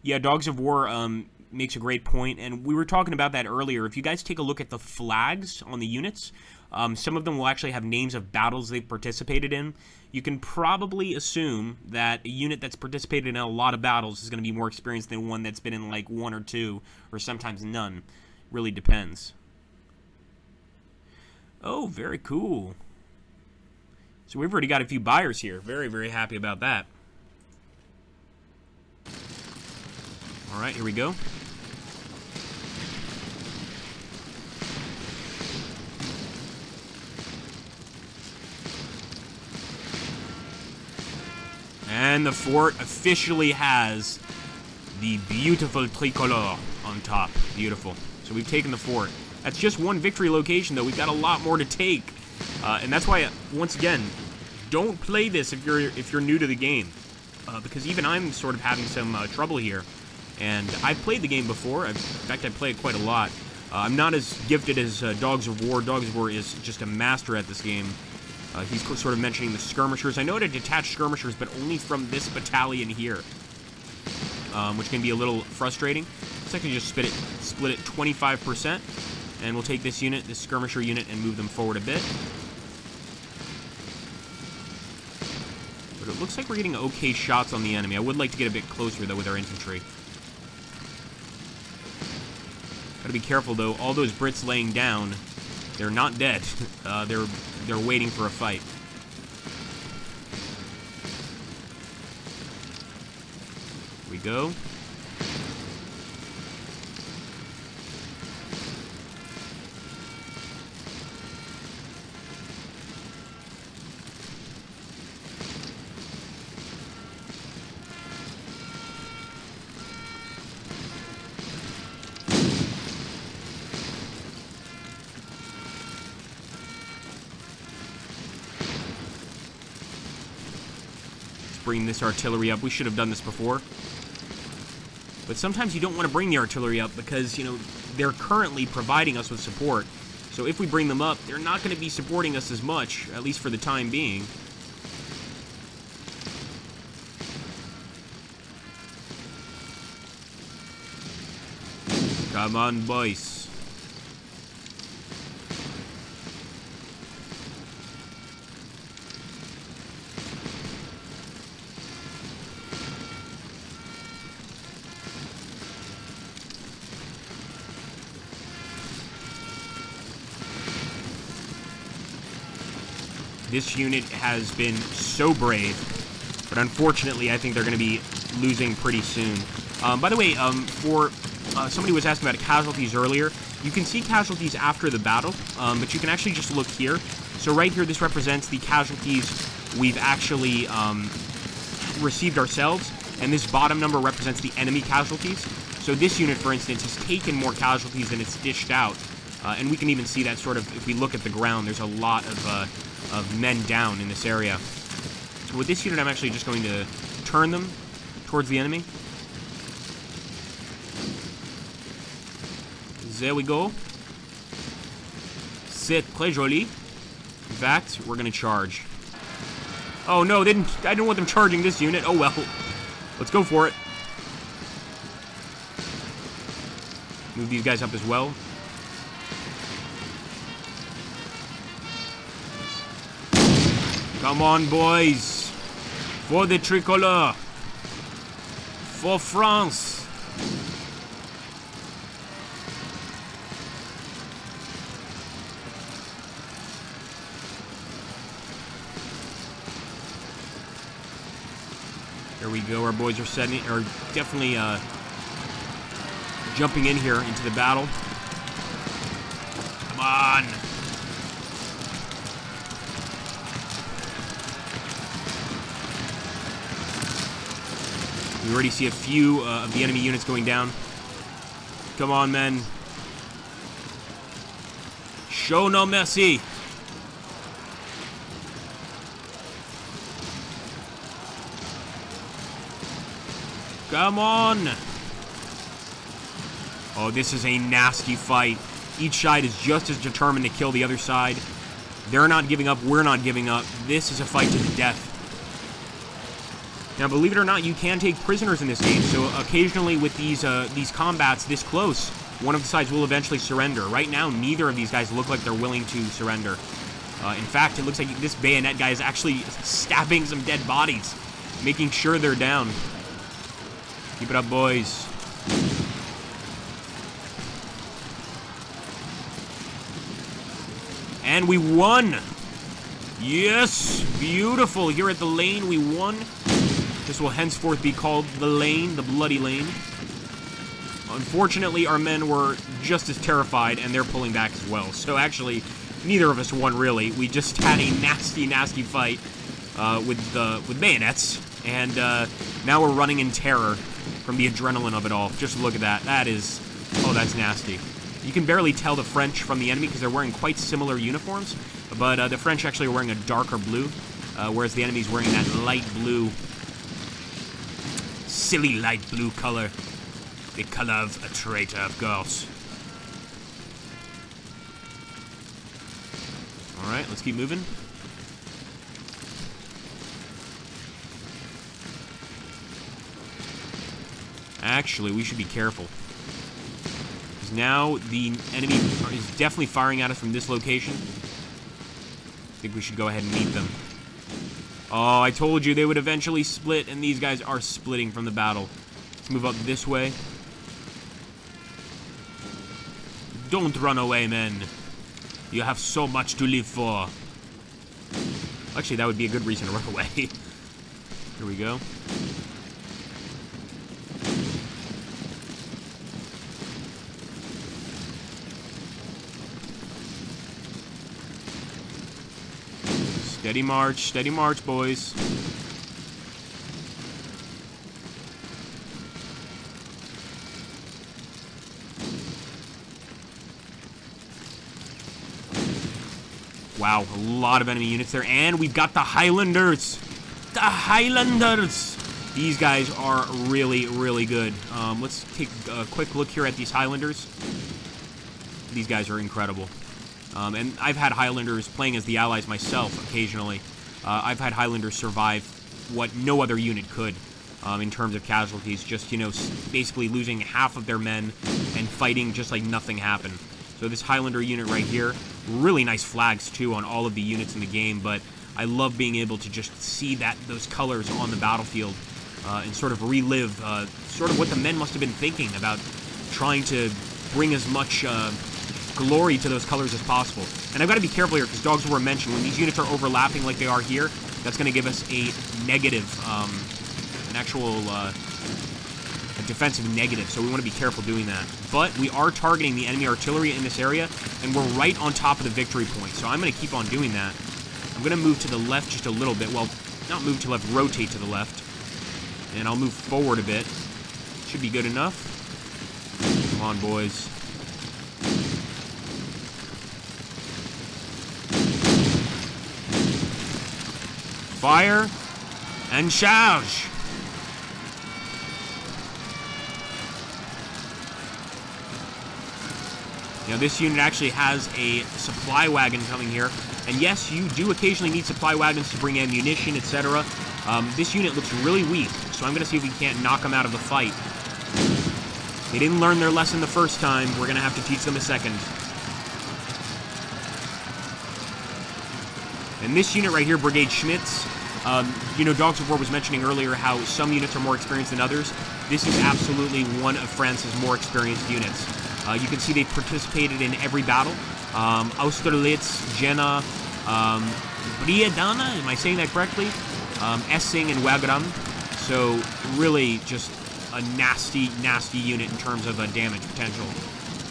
Yeah, Dogs of War makes a great point, and we were talking about that earlier. If you guys take a look at the flags on the units, some of them will actually have names of battles they've participated in. You can probably assume that a unit that's participated in a lot of battles is going to be more experienced than one that's been in like 1 or 2, or sometimes none. Really depends. Oh, very cool. So we've already got a few buyers here. Very, very happy about that. Alright, here we go. And the fort officially has the beautiful tricolor on top. Beautiful. So we've taken the fort. That's just one victory location, though. We've got a lot more to take. And that's why, once again, don't play this if you're new to the game. Because even I'm sort of having some trouble here. And I've played the game before. In fact, I played quite a lot. I'm not as gifted as Dogs of War. Dogs of War is just a master at this game. He's sort of mentioning the skirmishers. I know how to detach skirmishers, but only from this battalion here, which can be a little frustrating. Let's actually just split it 25%, and we'll take this unit, this skirmisher unit, and move them forward a bit. But it looks like we're getting okay shots on the enemy. I would like to get a bit closer, though, with our infantry. Gotta be careful, though. All those Brits laying down, they're not dead. They're waiting for a fight. Here we go. Bring this artillery up. We should have done this before. But sometimes you don't want to bring the artillery up because, you know, they're currently providing us with support. So if we bring them up, they're not going to be supporting us as much, at least for the time being. Come on, boys. This unit has been so brave, but unfortunately, I think they're going to be losing pretty soon. By the way, somebody was asking about casualties earlier. You can see casualties after the battle, but you can actually just look here. So right here, this represents the casualties we've actually received ourselves, and this bottom number represents the enemy casualties. So this unit, for instance, has taken more casualties than it's dished out, and we can even see that sort of, if we look at the ground, there's a lot of men down in this area. So with this unit, I'm actually just going to turn them towards the enemy. There we go. C'est très joli. In fact, we're going to charge. Oh no, I didn't want them charging this unit. Oh well. Let's go for it. Move these guys up as well. Come on, boys. For the tricolor. For France. There we go. Our boys are definitely jumping in here into the battle. Come on. We already see a few of the enemy units going down. Come on, men. Show no mercy. Come on! Oh, this is a nasty fight. Each side is just as determined to kill the other side. They're not giving up, we're not giving up. This is a fight to the death. Now, believe it or not, you can take prisoners in this game, so occasionally with these combats this close, one of the sides will eventually surrender. Right now, neither of these guys look like they're willing to surrender. In fact, it looks like this bayonet guy is actually stabbing some dead bodies, making sure they're down. Keep it up, boys. And we won! Yes! Beautiful! Here at the lane, we won. This will henceforth be called the lane, the bloody lane. Unfortunately, our men were just as terrified, and they're pulling back as well. So actually, neither of us won, really. We just had a nasty, nasty fight with bayonets. And now we're running in terror from the adrenaline of it all. Just look at that. That is... oh, that's nasty. You can barely tell the French from the enemy because they're wearing quite similar uniforms. But the French actually are wearing a darker blue, whereas the enemy's wearing that light blue... silly light blue color. The color of a traitor, of course. Alright, let's keep moving. Actually, we should be careful. Because now the enemy is definitely firing at us from this location. I think we should go ahead and meet them. Oh, I told you they would eventually split, and these guys are splitting from the battle. Let's move up this way. Don't run away, men. You have so much to live for. Actually, that would be a good reason to run away. Here we go. Steady march, boys. Wow, a lot of enemy units there, and we've got the Highlanders! The Highlanders! These guys are really, really good. Let's take a quick look here at these Highlanders. These guys are incredible. And I've had Highlanders playing as the allies myself occasionally. I've had Highlanders survive what no other unit could in terms of casualties. Just, you know, basically losing half of their men and fighting just like nothing happened. So this Highlander unit right here, really nice flags too on all of the units in the game, but I love being able to just see those colors on the battlefield and sort of relive sort of what the men must have been thinking about trying to bring as much glory to those colors as possible. And I've got to be careful here because Dogs of War mentioned when these units are overlapping like they are here, that's going to give us a negative, an actual a defensive negative, so we want to be careful doing that. But we are targeting the enemy artillery in this area, and we're right on top of the victory point, so I'm going to keep on doing that. I'm going to move to the left just a little bit. Well, not move to the left, rotate to the left. And I'll move forward a bit. Should be good enough. Come on, boys. Fire. And charge! Now, this unit actually has a supply wagon coming here. And yes, you do occasionally need supply wagons to bring ammunition, etc. This unit looks really weak, so I'm going to see if we can't knock them out of the fight. They didn't learn their lesson the first time. We're going to have to teach them a second. And this unit right here, Brigade Schmitz, you know, Dogs of War was mentioning earlier how some units are more experienced than others. This is absolutely one of France's more experienced units. You can see they've participated in every battle. Austerlitz, Jena, Briedana, am I saying that correctly? Essing and Wagram. So really just a nasty, nasty unit in terms of damage potential.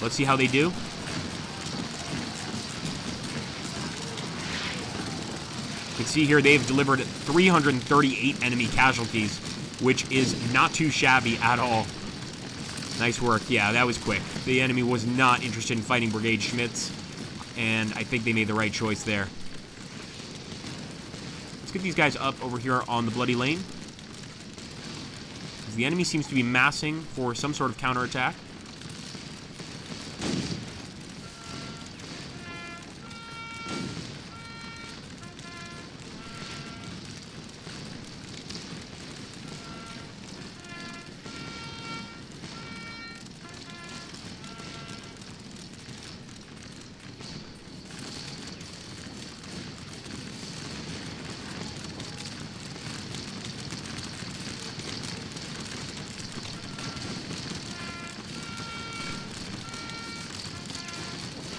Let's see how they do. You can see here they've delivered 338 enemy casualties, which is not too shabby at all. Nice work. Yeah, that was quick. The enemy was not interested in fighting Brigade Schmitz, and I think they made the right choice there. Let's get these guys up over here on the Bloody Lane. The enemy seems to be massing for some sort of counterattack.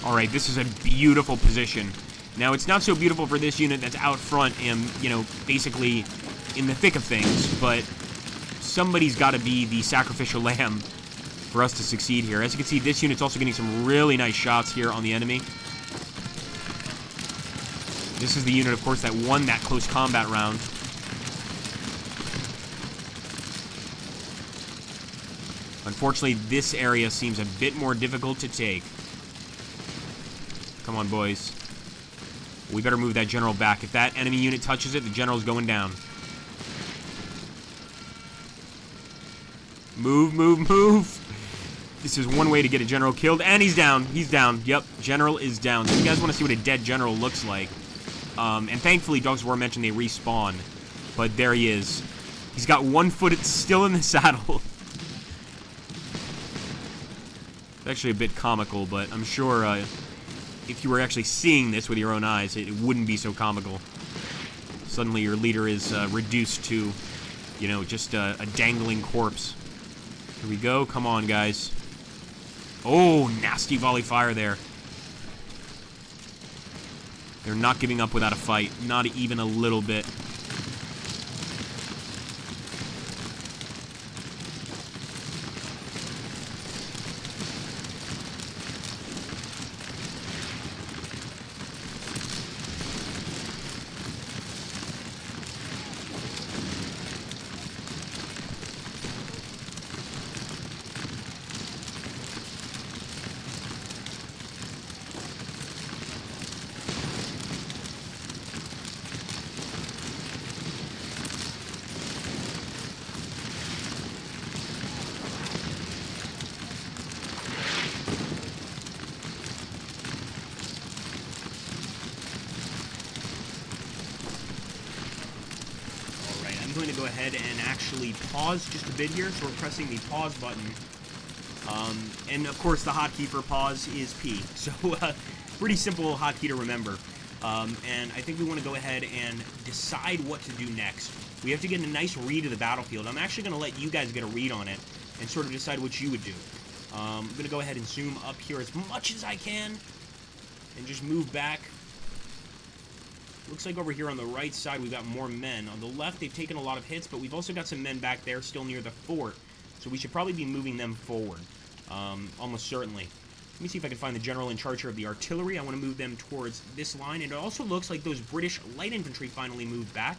Alright, this is a beautiful position. Now, it's not so beautiful for this unit that's out front and, you know, basically in the thick of things, but somebody's got to be the sacrificial lamb for us to succeed here. As you can see, this unit's also getting some really nice shots here on the enemy. This is the unit, of course, that won that close combat round. Unfortunately, this area seems a bit more difficult to take. Come on, boys. We better move that general back. If that enemy unit touches it, the general's going down. Move, move, move. This is one way to get a general killed, and he's down. He's down. Yep, general is down. So you guys want to see what a dead general looks like. And thankfully, Dogs of War mentioned they respawn. But there he is. He's got 1 foot still in the saddle. It's actually a bit comical, but I'm sure if you were actually seeing this with your own eyes, it wouldn't be so comical. Suddenly your leader is reduced to, you know, just a dangling corpse. Here we go. Come on, guys. Oh, nasty volley fire there. They're not giving up without a fight. Not even a little bit. I'm going to go ahead and actually pause just a bit here. So we're pressing the pause button. And of course the hotkey for pause is P. So pretty simple hotkey to remember. And I think we want to go ahead and decide what to do next. We have to get a nice read of the battlefield. I'm actually going to let you guys get a read on it and sort of decide what you would do. I'm going to go ahead and zoom up here as much as I can and just move back. Looks like over here on the right side we've got more men. On the left they've taken a lot of hits, but we've also got some men back there still near the fort. So we should probably be moving them forward. Almost certainly. Let me see if I can find the general in charge here of the artillery. I want to move them towards this line. And it also looks like those British light infantry finally moved back.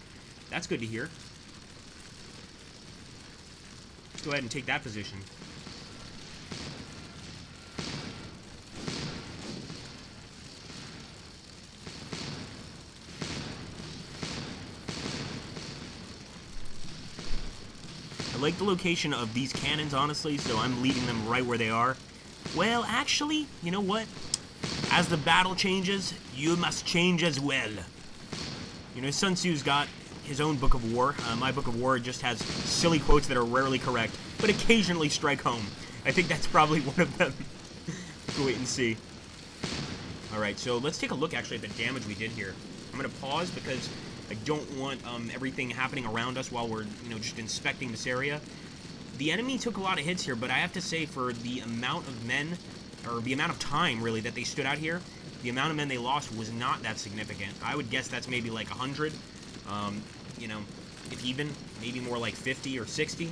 That's good to hear. Let's go ahead and take that position. like the location of these cannons, honestly, so I'm leaving them right where they are. Well, actually, you know what? As the battle changes, you must change as well. You know, Sun Tzu's got his own Book of War. My Book of War just has silly quotes that are rarely correct, but occasionally strike home. I think that's probably one of them. We'll wait and see. Alright, so let's take a look actually at the damage we did here. I'm going to pause because I don't want everything happening around us while we're, you know, just inspecting this area. The enemy took a lot of hits here, but I have to say for the amount of men, or the amount of time, really, that they stood out here, the amount of men they lost was not that significant. I would guess that's maybe like 100. You know, if even, maybe more like 50 or 60.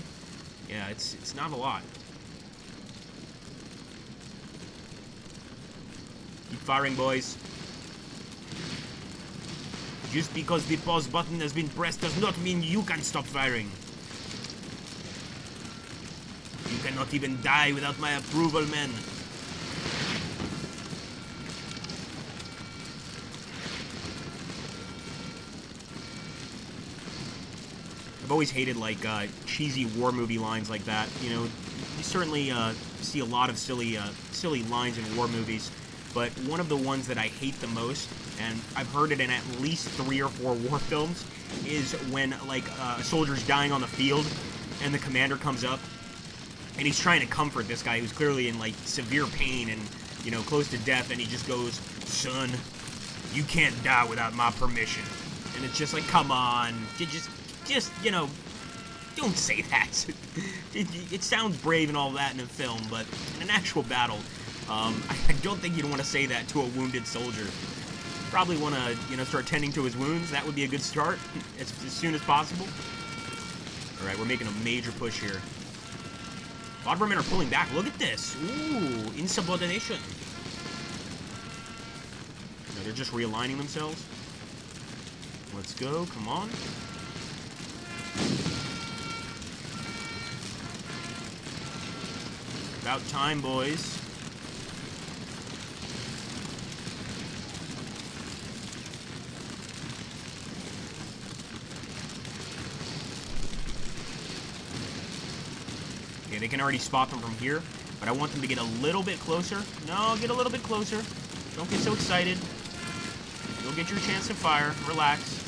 Yeah, it's not a lot. Keep firing, boys. Just because the pause button has been pressed does not mean you can stop firing. You cannot even die without my approval, men. I've always hated, like, cheesy war movie lines like that. You know, you certainly see a lot of silly lines in war movies. But one of the ones that I hate the most, and I've heard it in at least 3 or 4 war films, is when, like, a soldier's dying on the field, and the commander comes up, and he's trying to comfort this guy who's clearly in, like, severe pain and, you know, close to death, and he just goes, "Son, you can't die without my permission." And it's just like, come on, just, you know, don't say that. It sounds brave and all that in a film, but in an actual battle, I don't think you'd want to say that to a wounded soldier. Probably want to, you know, start tending to his wounds. That would be a good start as soon as possible. All right, we're making a major push here. A lot of our men are pulling back. Look at this. Ooh, insubordination. No, they're just realigning themselves. Let's go. Come on. About time, boys. Okay, they can already spot them from here, but I want them to get a little bit closer. No, get a little bit closer. Don't get so excited. You'll get your chance to fire. Relax.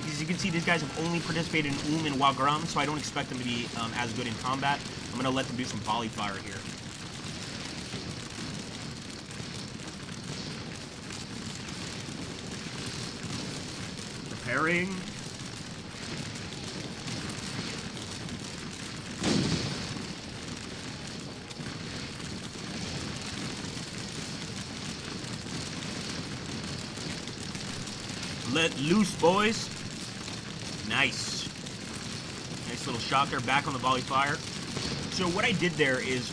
As you can see, these guys have only participated in and Wagram, so I don't expect them to be as good in combat. I'm going to let them do some volley fire here. Preparing. Let loose, boys. Nice. Nice little shot there, back on the volley fire. So what I did there is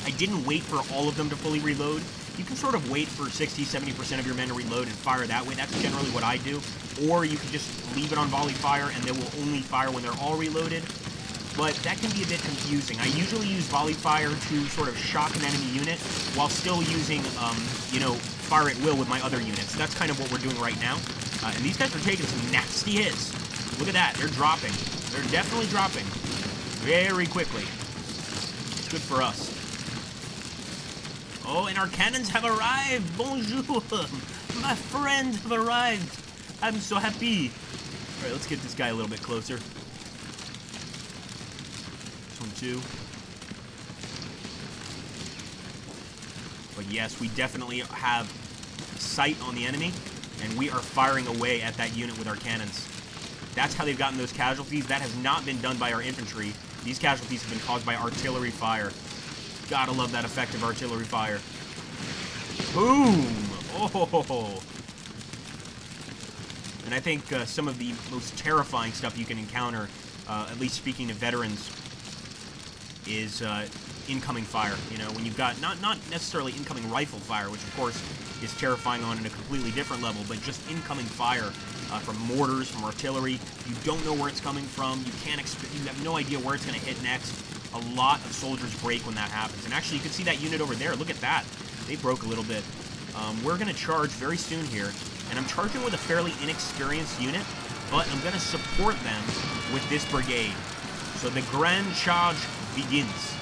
I didn't wait for all of them to fully reload. You can sort of wait for 60-70% of your men to reload and fire that way. That's generally what I do. Or you can just leave it on volley fire and they will only fire when they're all reloaded. But that can be a bit confusing. I usually use volley fire to sort of shock an enemy unit while still using, you know, fire at will with my other units. That's kind of what we're doing right now. And these guys are taking some nasty hits. Look at that. They're dropping. They're definitely dropping. Very quickly. It's good for us. Oh, and our cannons have arrived. Bonjour. My friends have arrived. I'm so happy. All right, let's get this guy a little bit closer. This one too. But yes, we definitely have sight on the enemy. And we are firing away at that unit with our cannons. That's how they've gotten those casualties. That has not been done by our infantry. These casualties have been caused by artillery fire. Gotta love that effective artillery fire. Boom! Oh! And I think some of the most terrifying stuff you can encounter, at least speaking to veterans, is incoming fire. You know, when you've got not necessarily incoming rifle fire, which of course is terrifying on a completely different level, but just incoming fire from mortars, from artillery. You don't know where it's coming from. You have no idea where it's going to hit next. A lot of soldiers break when that happens. And actually, you can see that unit over there. Look at that. They broke a little bit. We're going to charge very soon here, and I'm charging with a fairly inexperienced unit, but I'm going to support them with this brigade. So the grand charge begins.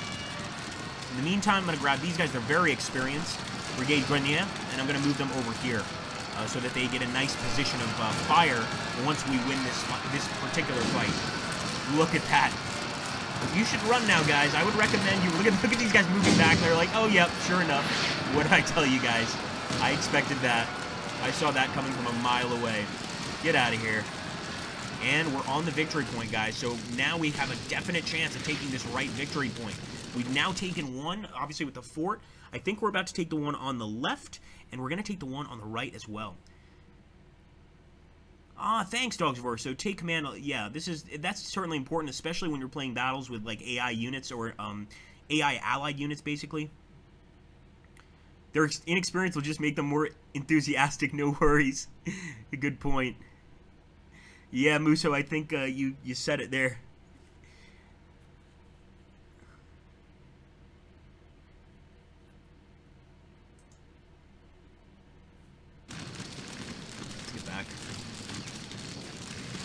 In the meantime, I'm going to grab these guys. They're very experienced. Brigade Grenier, and I'm going to move them over here so that they get a nice position of fire once we win this particular fight. Look at that. You should run now, guys. I would recommend you look at these guys moving back. They're like, oh, yep, sure enough. What did I tell you guys? I expected that. I saw that coming from a mile away. Get out of here. And we're on the victory point, guys. So now we have a definite chance of taking this right victory point. We've now taken one, obviously, with the fort. I think we're about to take the one on the left, and we're going to take the one on the right as well. Ah, thanks, Dogs of War. So take command. Yeah, that's certainly important, especially when you're playing battles with like AI units or AI allied units, basically. Their inexperience will just make them more enthusiastic. No worries. A good point. Yeah, Muso, I think you said it there.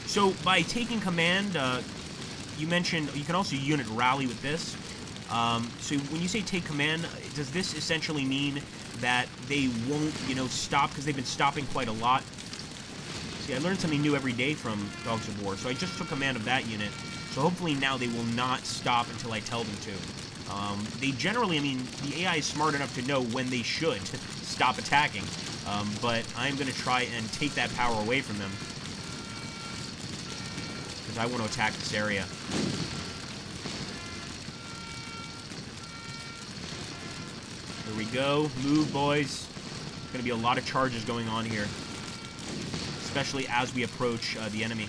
So, by taking command, you mentioned you can also unit rally with this. So, when you say take command, does this essentially mean that they won't, stop? Because they've been stopping quite a lot. See, I learn something new every day from Dogs of War. So, I just took command of that unit. So, hopefully now they will not stop until I tell them to. They generally, the AI is smart enough to know when they should stop attacking. But I'm going to try and take that power away from them. I want to attack this area. Here we go. Move, boys. There's going to be a lot of charges going on here. Especially as we approach the enemy.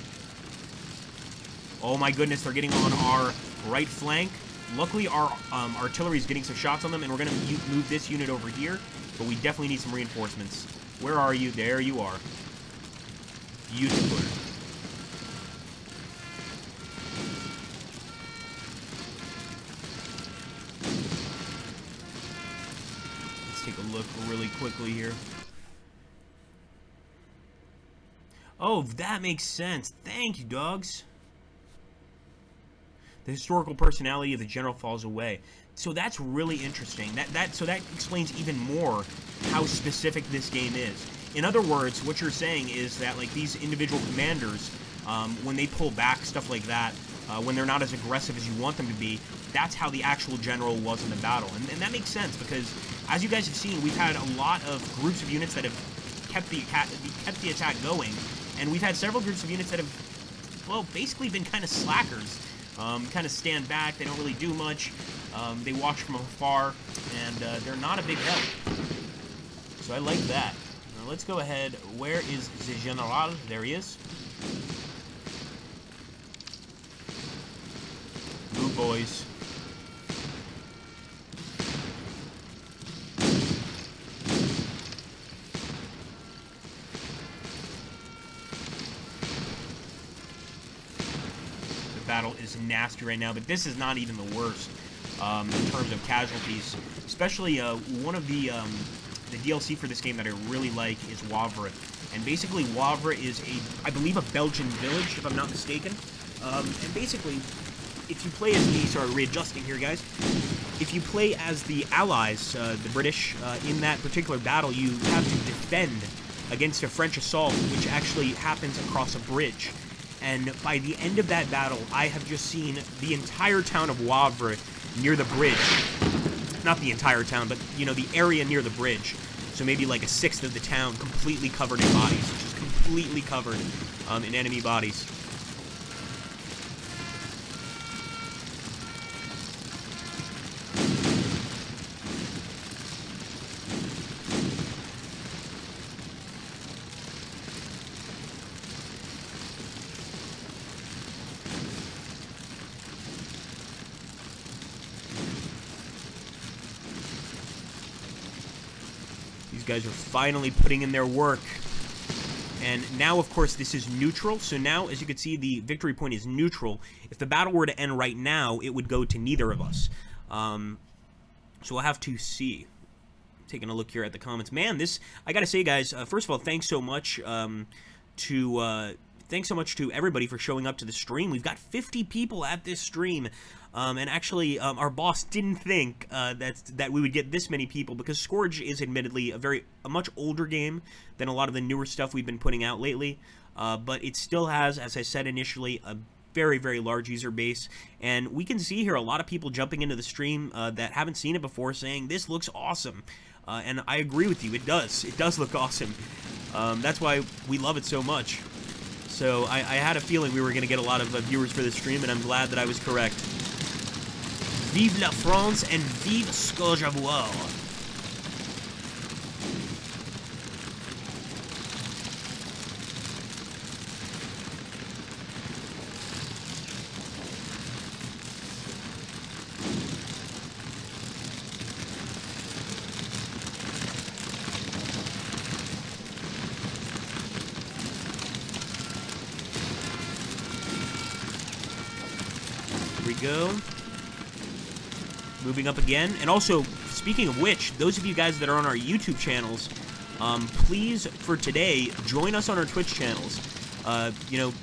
Oh my goodness, they're getting on our right flank. Luckily, our artillery is getting some shots on them, and we're going to move this unit over here. But we definitely need some reinforcements. Where are you? There you are. Beautiful. Take a look really quickly here. Oh, that makes sense. Thank you, dogs. The historical personality of the general falls away. So that's really interesting. So that explains even more how specific this game is. In other words, what you're saying is that like these individual commanders, when they pull back, stuff like that, when they're not as aggressive as you want them to be, that's how the actual general was in the battle. And that makes sense because, as you guys have seen, we've had a lot of groups of units that have kept the attack going, and we've had several groups of units that have, well, basically been kind of slackers. Kind of stand back, they don't really do much, they watch from afar, and they're not a big help. So I like that. Now let's go ahead. Where is the General? There he is. Move, boys. Battle is nasty right now, but this is not even the worst in terms of casualties. Especially one of the DLC for this game that I really like is Wavre. And basically Wavre is I believe a Belgian village, if I'm not mistaken. And basically, if you play as the, sorry, readjusting here, guys. If you play as the Allies, the British, in that particular battle, you have to defend against a French assault, which actually happens across a bridge. And by the end of that battle, I have just seen the entire town of Wavre near the bridge. Not the entire town, but, the area near the bridge. So maybe like a sixth of the town completely covered in bodies. Just completely covered in enemy bodies. Guys are finally putting in their work. And now, of course, this is neutral. So now, as you can see, the victory point is neutral. If the battle were to end right now, it would go to neither of us. So we'll have to see. Taking a look here at the comments. Man, I gotta say, guys, first of all, thanks so much to thanks so much to everybody for showing up to the stream. We've got 50 people at this stream. And actually, our boss didn't think that we would get this many people, because Scourge is admittedly a much older game than a lot of the newer stuff we've been putting out lately. But it still has, as I said initially, a very, very large user base, and we can see here a lot of people jumping into the stream that haven't seen it before, saying this looks awesome. And I agree with you, it does look awesome. That's why we love it so much. So I had a feeling we were going to get a lot of viewers for this stream, and I'm glad that I was correct. Vive la France and vive Scourge of War. Here we go. Moving up again. And also, speaking of which, those of you guys that are on our YouTube channels, please, for today, join us on our Twitch channels. You know,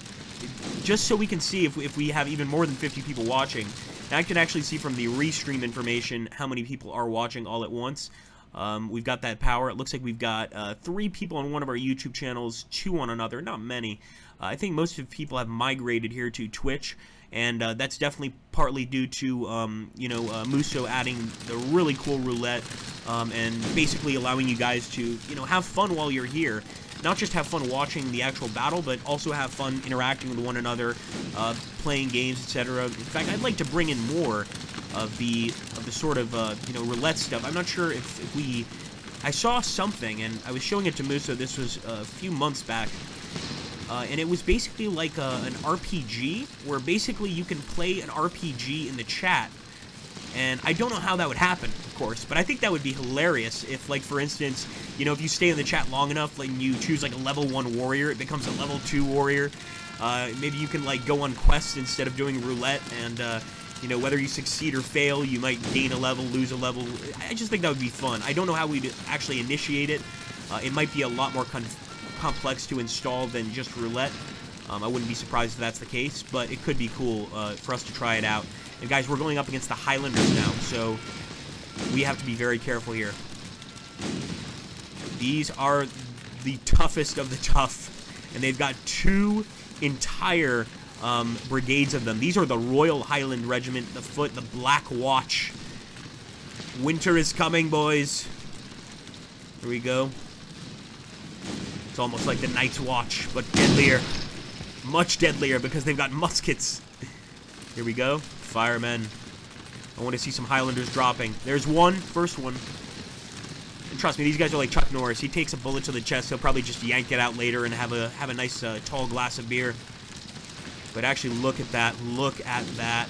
just so we can see if we have even more than 50 people watching. And I can actually see from the restream information how many people are watching all at once. We've got that power. It looks like we've got 3 people on one of our YouTube channels, 2 on another. Not many. I think most of the people have migrated here to Twitch. And that's definitely partly due to, you know, Muso adding the really cool roulette and basically allowing you guys to, you know, have fun while you're here. Not just have fun watching the actual battle, but also have fun interacting with one another, playing games, etc. In fact, I'd like to bring in more of the sort of, you know, roulette stuff. I'm not sure if we... I saw something, and I was showing it to Muso. This was a few months back. And it was basically like an RPG, where basically you can play an RPG in the chat. And I don't know how that would happen, of course, but I think that would be hilarious if, like, for instance, you know, if you stay in the chat long enough, like, you choose, like, a level 1 warrior, it becomes a level 2 warrior. Maybe you can, like, go on quests instead of doing roulette, and, you know, whether you succeed or fail, you might gain a level, lose a level. I just think that would be fun. I don't know how we'd actually initiate it. It might be a lot more complex to install than just roulette. I wouldn't be surprised if that's the case, but it could be cool for us to try it out. And guys, we're going up against the Highlanders now, so we have to be very careful here. These are the toughest of the tough, and they've got 2 entire brigades of them. These are the Royal Highland Regiment, the Foot, the Black Watch. Winter is coming, boys. Here we go. It's almost like the Night's Watch, but deadlier. Much deadlier, because they've got muskets. Here we go. Firemen. I want to see some Highlanders dropping. There's one. First one. And trust me, these guys are like Chuck Norris. He takes a bullet to the chest. He'll probably just yank it out later and have a nice tall glass of beer. But actually, look at that. Look at that.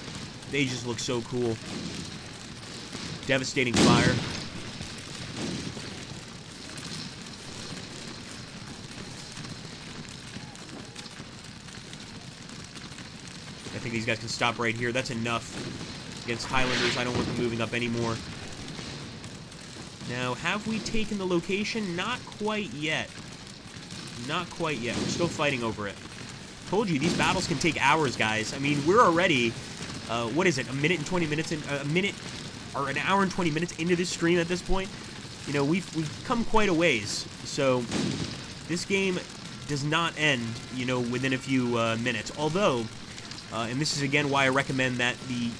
They just look so cool. Devastating fire. I think these guys can stop right here. That's enough against Highlanders. I don't want them moving up anymore. Now, have we taken the location? Not quite yet. Not quite yet. We're still fighting over it. Told you, these battles can take hours, guys. I mean, we're already, what is it, a minute and 20 minutes in, a minute, or an hour and 20 minutes into this stream at this point. You know, we've come quite a ways. So, this game does not end, you know, within a few minutes. Although... and this is, again, why I recommend that the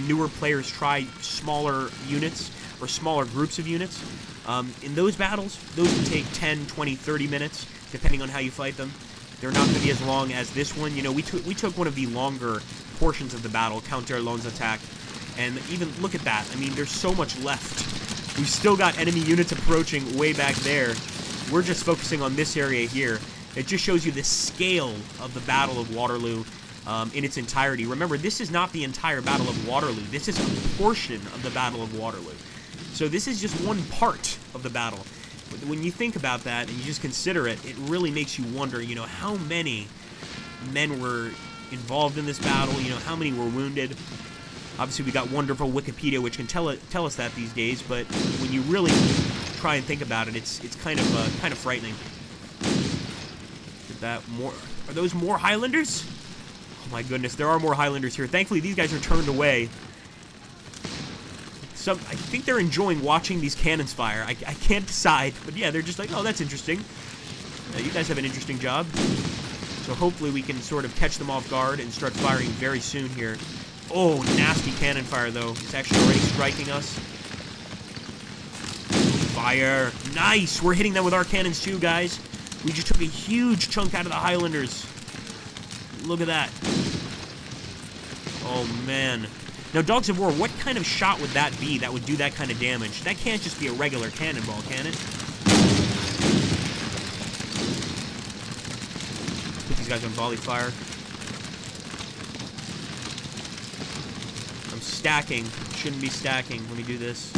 newer players try smaller units or smaller groups of units. In those battles, those can take 10, 20, 30 minutes, depending on how you fight them. They're not going to be as long as this one. You know, we took one of the longer portions of the battle, Counter Lons attack, and even look at that. I mean, there's so much left. We've still got enemy units approaching way back there. We're just focusing on this area here. It just shows you the scale of the Battle of Waterloo. In its entirety. Remember, this is not the entire Battle of Waterloo. This is a portion of the Battle of Waterloo. So this is just one part of the battle. When you think about that and you just consider it, it really makes you wonder, you know, how many men were involved in this battle, you know, how many were wounded. Obviously, we got wonderful Wikipedia, which can tell us that these days, but when you really try and think about it, it's kind of frightening. Did that more... Are those more Highlanders? Oh my goodness, there are more Highlanders here. Thankfully, these guys are turned away. I think they're enjoying watching these cannons fire. I can't decide, but yeah, they're just like, oh, that's interesting. You guys have an interesting job. So hopefully we can sort of catch them off guard and start firing very soon here. Oh, nasty cannon fire, though. It's actually already striking us. Fire. Nice! We're hitting them with our cannons, too, guys. We just took a huge chunk out of the Highlanders. Look at that. Oh, man. Now, Dogs of War, what kind of shot would that be that would do that kind of damage? That can't just be a regular cannonball, can it? Put these guys on volley fire. I'm stacking. Shouldn't be stacking. Let me do this.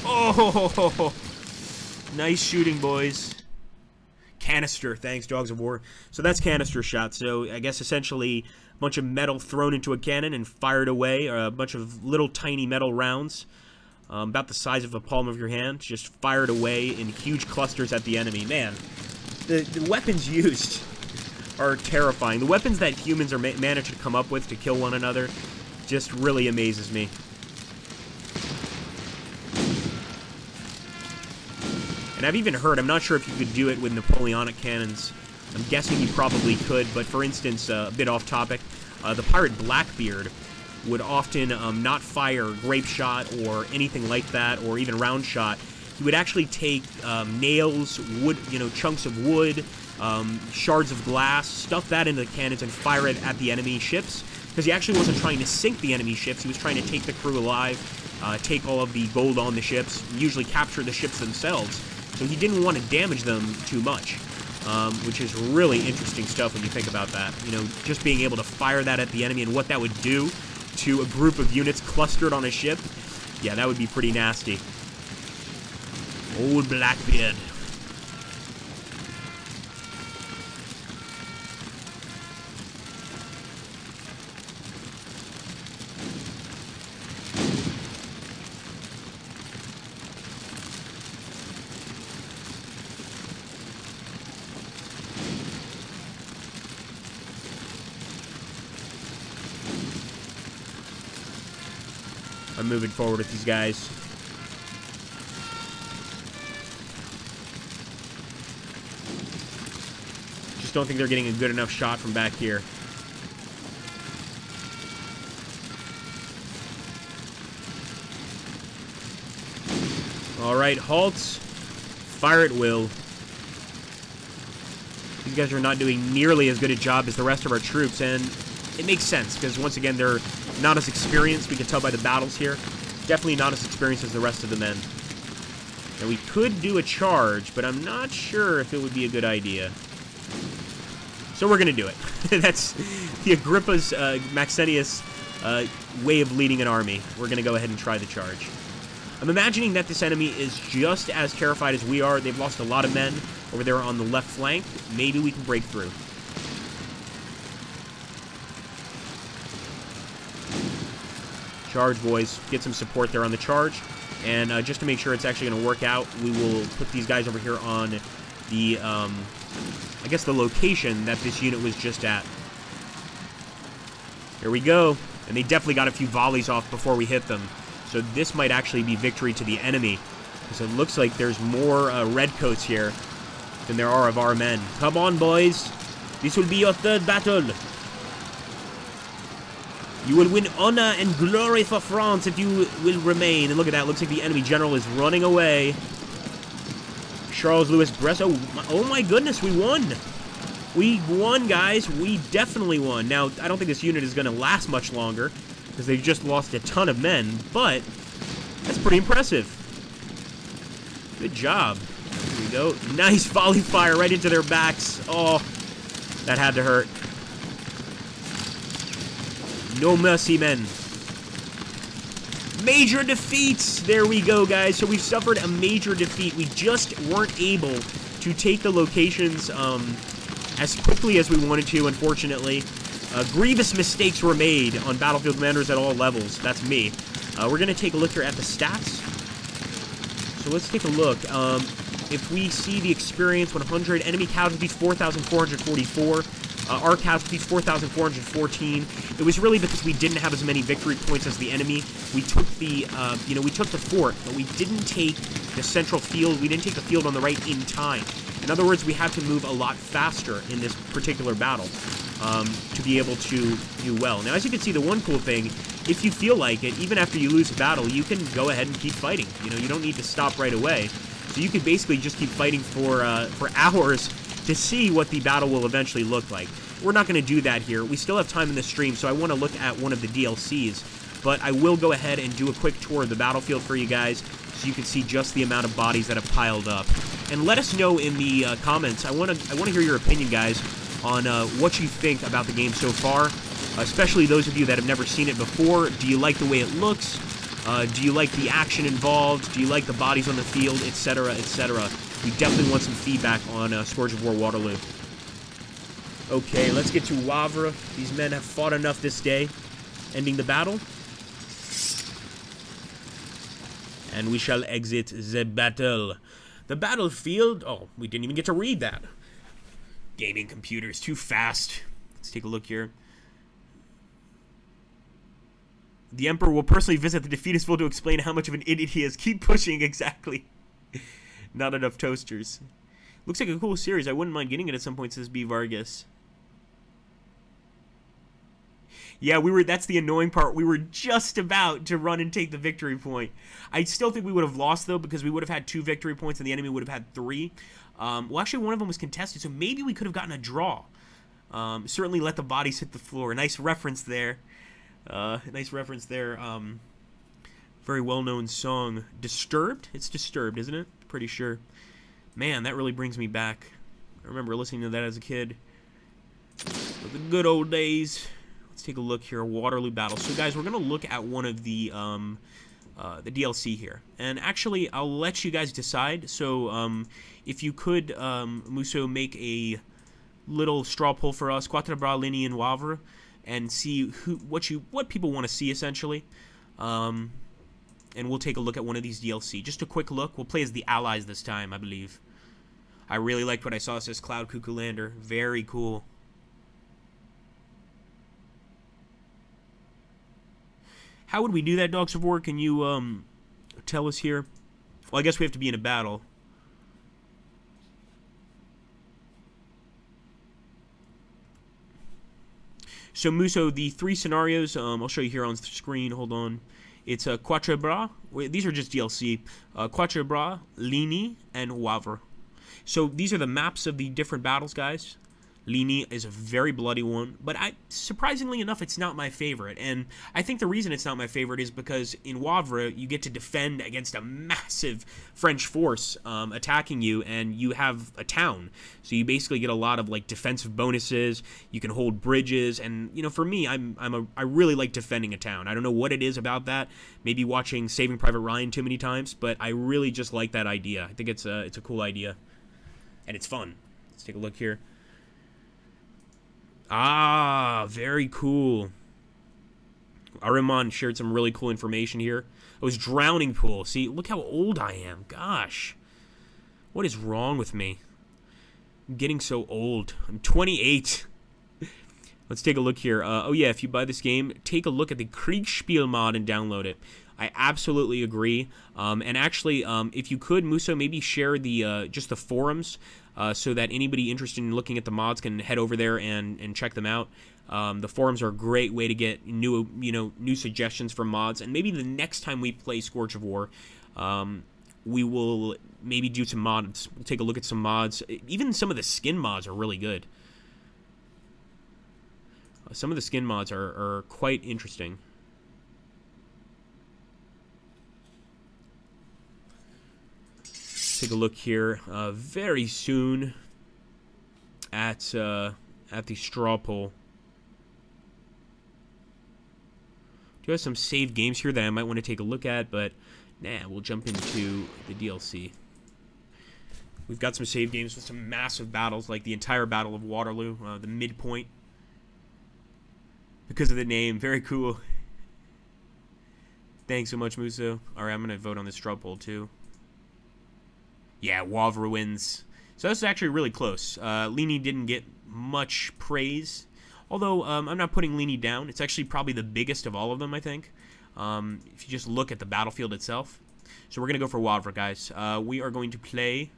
Oh! Nice shooting, boys. Canister. Thanks, Dogs of War. So that's canister shot. So I guess essentially a bunch of metal thrown into a cannon and fired away. A bunch of little tiny metal rounds, about the size of a palm of your hand, just fired away in huge clusters at the enemy. Man, the weapons used are terrifying. The weapons that humans are managed to come up with to kill one another just really amazes me. And I've even heard, I'm not sure if you could do it with Napoleonic cannons. I'm guessing you probably could, but for instance, a bit off topic, the pirate Blackbeard would often not fire grape shot or anything like that, or even round shot. He would actually take nails, wood, chunks of wood, shards of glass, stuff that into the cannons and fire it at the enemy ships, because he actually wasn't trying to sink the enemy ships, he was trying to take the crew alive, take all of the gold on the ships, usually capture the ships themselves. So he didn't want to damage them too much, which is really interesting stuff when you think about that. Just being able to fire that at the enemy and what that would do to a group of units clustered on a ship. Yeah, that would be pretty nasty. Old Blackbeard. I'm moving forward with these guys. Just don't think they're getting a good enough shot from back here. Alright, halts. Fire at will. These guys are not doing nearly as good a job as the rest of our troops, and it makes sense, because once again, they're not as experienced. We can tell by the battles here. Definitely not as experienced as the rest of the men. Now, we could do a charge, but I'm not sure if it would be a good idea. So we're going to do it. That's the Agrippa's, Maxentius way of leading an army. We're going to go ahead and try the charge. I'm imagining that this enemy is just as terrified as we are. They've lost a lot of men over there on the left flank. Maybe we can break through. Charge, boys. Get some support there on the charge. And just to make sure it's actually going to work out, we will put these guys over here on the, I guess the location that this unit was just at. Here we go. And they definitely got a few volleys off before we hit them. So this might actually be victory to the enemy. Because it looks like there's more redcoats here than there are of our men. Come on, boys. This will be your third battle. You will win honor and glory for France if you will remain. And look at that. Looks like the enemy general is running away. Charles Louis Bress. Oh my goodness. We won. We won, guys. We definitely won. Now, I don't think this unit is going to last much longer because they've just lost a ton of men. But that's pretty impressive. Good job. Here we go. Nice volley fire right into their backs. Oh, that had to hurt. No mercy, men. Major defeats! There we go, guys. So we've suffered a major defeat. We just weren't able to take the locations as quickly as we wanted to, unfortunately. Grievous mistakes were made on Battlefield Commanders at all levels. That's me. We're going to take a look here at the stats. So let's take a look. If we see the experience, 100, enemy casualties, 4,444. Our casualties, 4,414. It was really because we didn't have as many victory points as the enemy. We took the, we took the fort, but we didn't take the central field. We didn't take the field on the right in time. In other words, we had to move a lot faster in this particular battle to be able to do well. Now, as you can see, the one cool thing, if you feel like it, even after you lose a battle, you can go ahead and keep fighting. You know, you don't need to stop right away. So you could basically just keep fighting for hours to see what the battle will eventually look like. We're not going to do that here. We still have time in the stream, so I want to look at one of the DLCs. But I will go ahead and do a quick tour of the battlefield for you guys, so you can see just the amount of bodies that have piled up. And let us know in the comments. I want to hear your opinion, guys, on what you think about the game so far, especially those of you that have never seen it before. Do you like the way it looks? Do you like the action involved? Do you like the bodies on the field, etc., etc.? We definitely want some feedback on Scourge of War Waterloo. Okay, let's get to Wavre. These men have fought enough this day. Ending the battle. And we shall exit the battle. The battlefield... Oh, we didn't even get to read that. Gaming computers, too fast. Let's take a look here. The Emperor will personally visit the defeatist field to explain how much of an idiot he is. Keep pushing, exactly. Not enough toasters. Looks like a cool series. I wouldn't mind getting it at some point, says B. Vargas. Yeah, that's the annoying part. We were just about to run and take the victory point. I still think we would have lost, though, because we would have had 2 victory points and the enemy would have had 3. Well, actually, one of them was contested, so maybe we could have gotten a draw. Certainly let the bodies hit the floor. Nice reference there. Nice reference there. Very well-known song. Disturbed? It's Disturbed, isn't it? Pretty sure. Man, that really brings me back. I remember listening to that as a kid. The good old days. Let's take a look here. Waterloo battle. So, guys, we're going to look at one of the DLC here. And actually, I'll let you guys decide. So, if you could, Musso, make a little straw poll for us. Quatre bras, Ligny, and Wavre. And see what people want to see, essentially. And we'll take a look at one of these DLC. Just a quick look. We'll play as the Allies this time, I believe. I really liked what I saw. It says Cloud Cuckoo Lander. Very cool. How would we do that, Dogs of War? Can you tell us here? Well, I guess we have to be in a battle. So, Musso, the 3 scenarios, I'll show you here on the screen. Hold on. It's Quatre Bras. These are just DLC. Quatre Bras, Ligny, and Wavre. So these are the maps of the different battles, guys. Ligny is a very bloody one, but surprisingly enough, it's not my favorite. And I think the reason it's not my favorite is because in Wavre, you get to defend against a massive French force attacking you, and you have a town. So you basically get a lot of like defensive bonuses. You can hold bridges, and you know, for me, I really like defending a town. I don't know what it is about that. Maybe watching Saving Private Ryan too many times, but I really just like that idea. I think it's a cool idea, and it's fun. Let's take a look here. Ah, very cool. Ariman shared some really cool information here. It was Drowning Pool. See, look how old I am. Gosh. What is wrong with me? I'm getting so old. I'm 28. Let's take a look here. Oh, yeah, if you buy this game, take a look at the Kriegsspiel mod and download it. I absolutely agree. And actually, if you could, Musso, maybe share the just the forums so that anybody interested in looking at the mods can head over there and check them out. The forums are a great way to get new suggestions for mods. And maybe the next time we play Scourge of War, we will maybe do some mods. We'll take a look at some mods. Even some of the skin mods are really good. Some of the skin mods are quite interesting. Take a look here very soon at the straw poll. Do have some saved games here that I might want to take a look at, but nah, we'll jump into the DLC. We've got some save games with some massive battles, like the entire Battle of Waterloo, the midpoint. Because of the name, very cool. Thanks so much, Musso. Alright, I'm going to vote on this straw poll, too. Yeah, Wavre wins. So that's actually really close. Ligny didn't get much praise, although I'm not putting Ligny down. It's actually probably the biggest of all of them, I think, if you just look at the battlefield itself. So we're going to go for Wavre, guys. We are going to play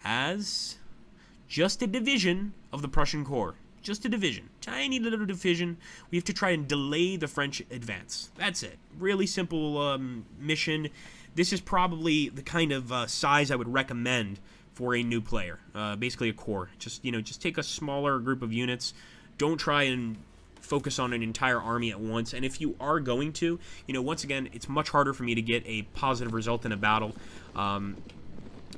as just a division of the Prussian Corps. Just a division. Tiny little division. We have to try and delay the French advance. That's it. Really simple mission. This is probably the kind of size I would recommend for a new player. Basically a corps. Just, just take a smaller group of units. Don't try and focus on an entire army at once. And if you are going to, once again, it's much harder for me to get a positive result in a battle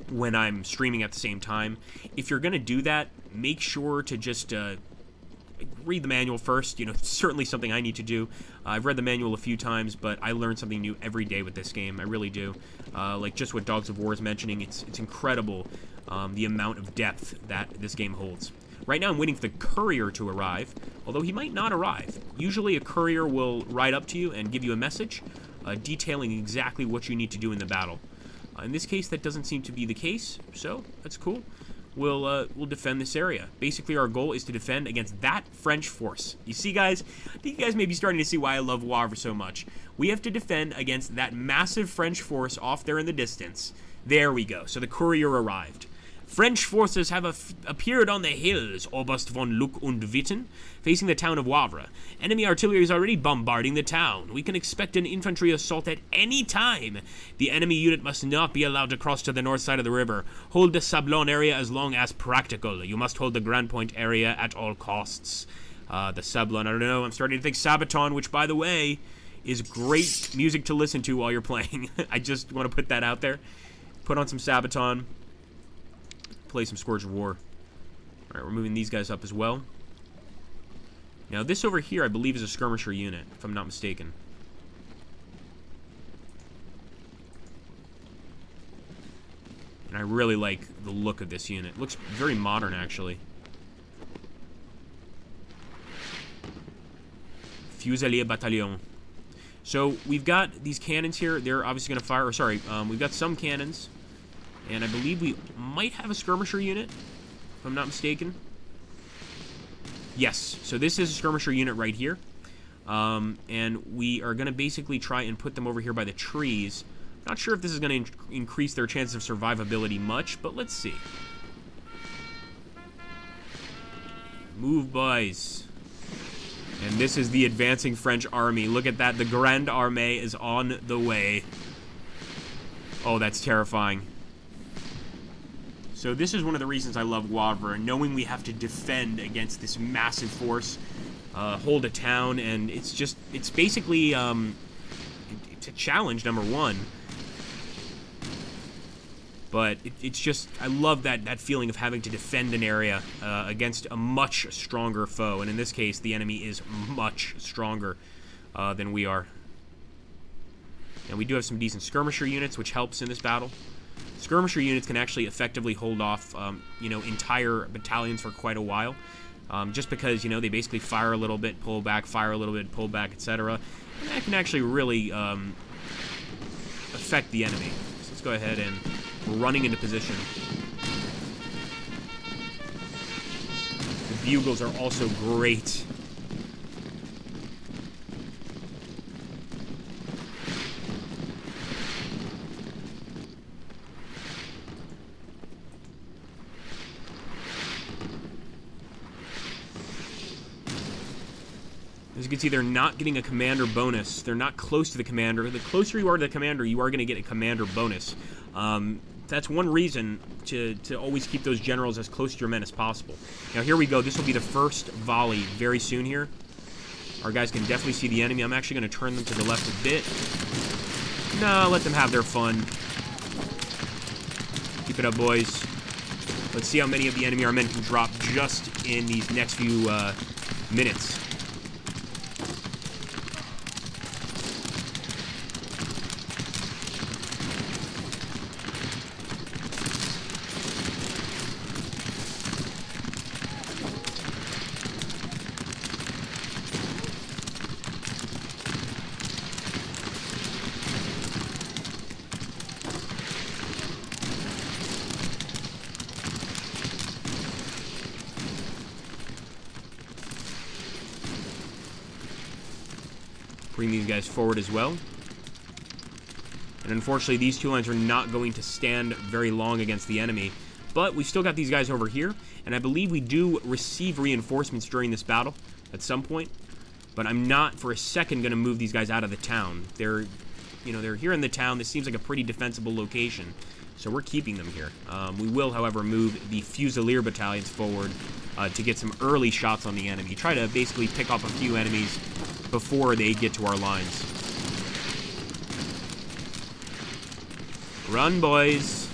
when I'm streaming at the same time. If you're going to do that, make sure to just read the manual first. It's certainly something I need to do. I've read the manual a few times, but I learn something new every day with this game. I really do. Like just what Dogs of War is mentioning, it's incredible the amount of depth that this game holds. Right now I'm waiting for the courier to arrive, although he might not arrive. Usually a courier will ride up to you and give you a message detailing exactly what you need to do in the battle. In this case, that doesn't seem to be the case, so that's cool. We'll defend this area. Basically, our goal is to defend against that French force. You see, guys? I think you guys may be starting to see why I love Wavre so much. We have to defend against that massive French force off there in the distance. There we go. So the courier arrived. French forces have appeared on the hills, Oberst von Luck und Witten, facing the town of Wavre. Enemy artillery is already bombarding the town. We can expect an infantry assault at any time. The enemy unit must not be allowed to cross to the north side of the river. Hold the Sablon area as long as practical. You must hold the Grand Point area at all costs. The Sablon, I don't know, I'm starting to think Sabaton, which, by the way, is great music to listen to while you're playing. I just want to put that out there. Put on some Sabaton. Play some Scourge of War. Alright, we're moving these guys up as well. Now, this over here, I believe, is a skirmisher unit, if I'm not mistaken. And I really like the look of this unit. It looks very modern, actually. Fusilier Bataillon. So, we've got these cannons here. They're obviously going to fire... Or, sorry, we've got some cannons. And I believe we might have a skirmisher unit, if I'm not mistaken. Yes, so this is a skirmisher unit right here. And we are going to basically try and put them over here by the trees. Not sure if this is going to increase their chances of survivability much, but let's see. Move, boys. And this is the advancing French army. Look at that. The Grande Armée is on the way. Oh, that's terrifying. So this is one of the reasons I love Wavre, knowing we have to defend against this massive force, hold a town, and it's basically, it's a challenge, number one. But it's just, I love that feeling of having to defend an area against a much stronger foe, and in this case, the enemy is much stronger than we are. And we do have some decent skirmisher units, which helps in this battle. Skirmisher units can actually effectively hold off, entire battalions for quite a while. Just because, they basically fire a little bit, pull back, fire a little bit, pull back, etc. And that can actually really affect the enemy. So let's go ahead and we're running into position. The bugles are also great. As you can see, they're not getting a commander bonus. They're not close to the commander. The closer you are to the commander, you are going to get a commander bonus. That's one reason to always keep those generals as close to your men as possible. Now, here we go. This will be the first volley very soon here. Our guys can definitely see the enemy. I'm actually going to turn them to the left a bit. No, let them have their fun. Keep it up, boys. Let's see how many of the enemy our men can drop just in these next few minutes. Bring these guys forward as well. And unfortunately, these two lines are not going to stand very long against the enemy. But we still got these guys over here, and I believe we do receive reinforcements during this battle at some point. But I'm not for a second going to move these guys out of the town. They're here in the town. This seems like a pretty defensible location, so we're keeping them here. We will, however, move the Fusilier battalions forward to get some early shots on the enemy. Try to basically pick off a few enemies before they get to our lines. Run, boys.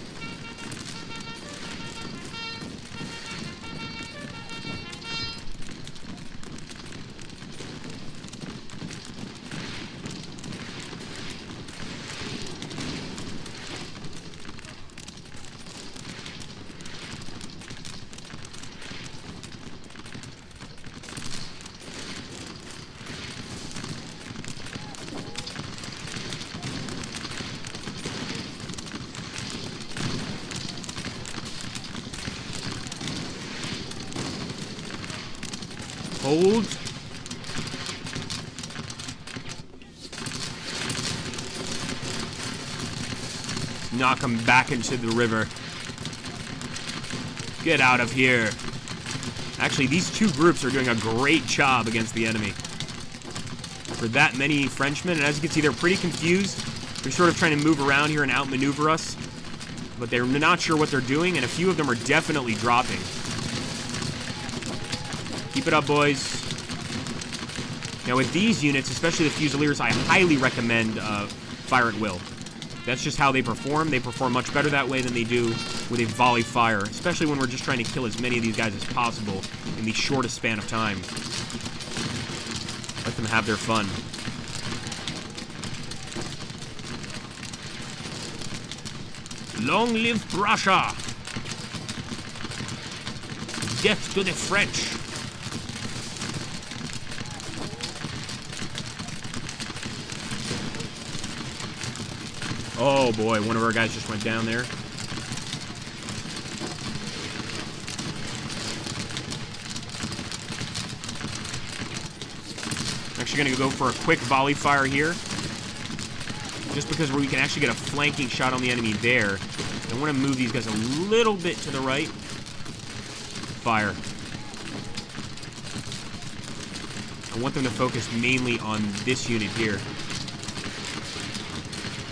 Hold. Knock them back into the river. Get out of here. Actually, these two groups are doing a great job against the enemy. For that many Frenchmen, and as you can see, they're pretty confused. They're sort of trying to move around here and outmaneuver us, but they're not sure what they're doing, and a few of them are definitely dropping. Keep it up, boys. Now with these units, especially the Fusiliers, I highly recommend fire at will. That's just how they perform. They perform much better that way than they do with a volley fire, especially when we're just trying to kill as many of these guys as possible in the shortest span of time. Let them have their fun. Long live Prussia! Death to the French! Oh boy, one of our guys just went down there. I'm actually going to go for a quick volley fire here. Just because we can actually get a flanking shot on the enemy there. I want to move these guys a little bit to the right. Fire. I want them to focus mainly on this unit here.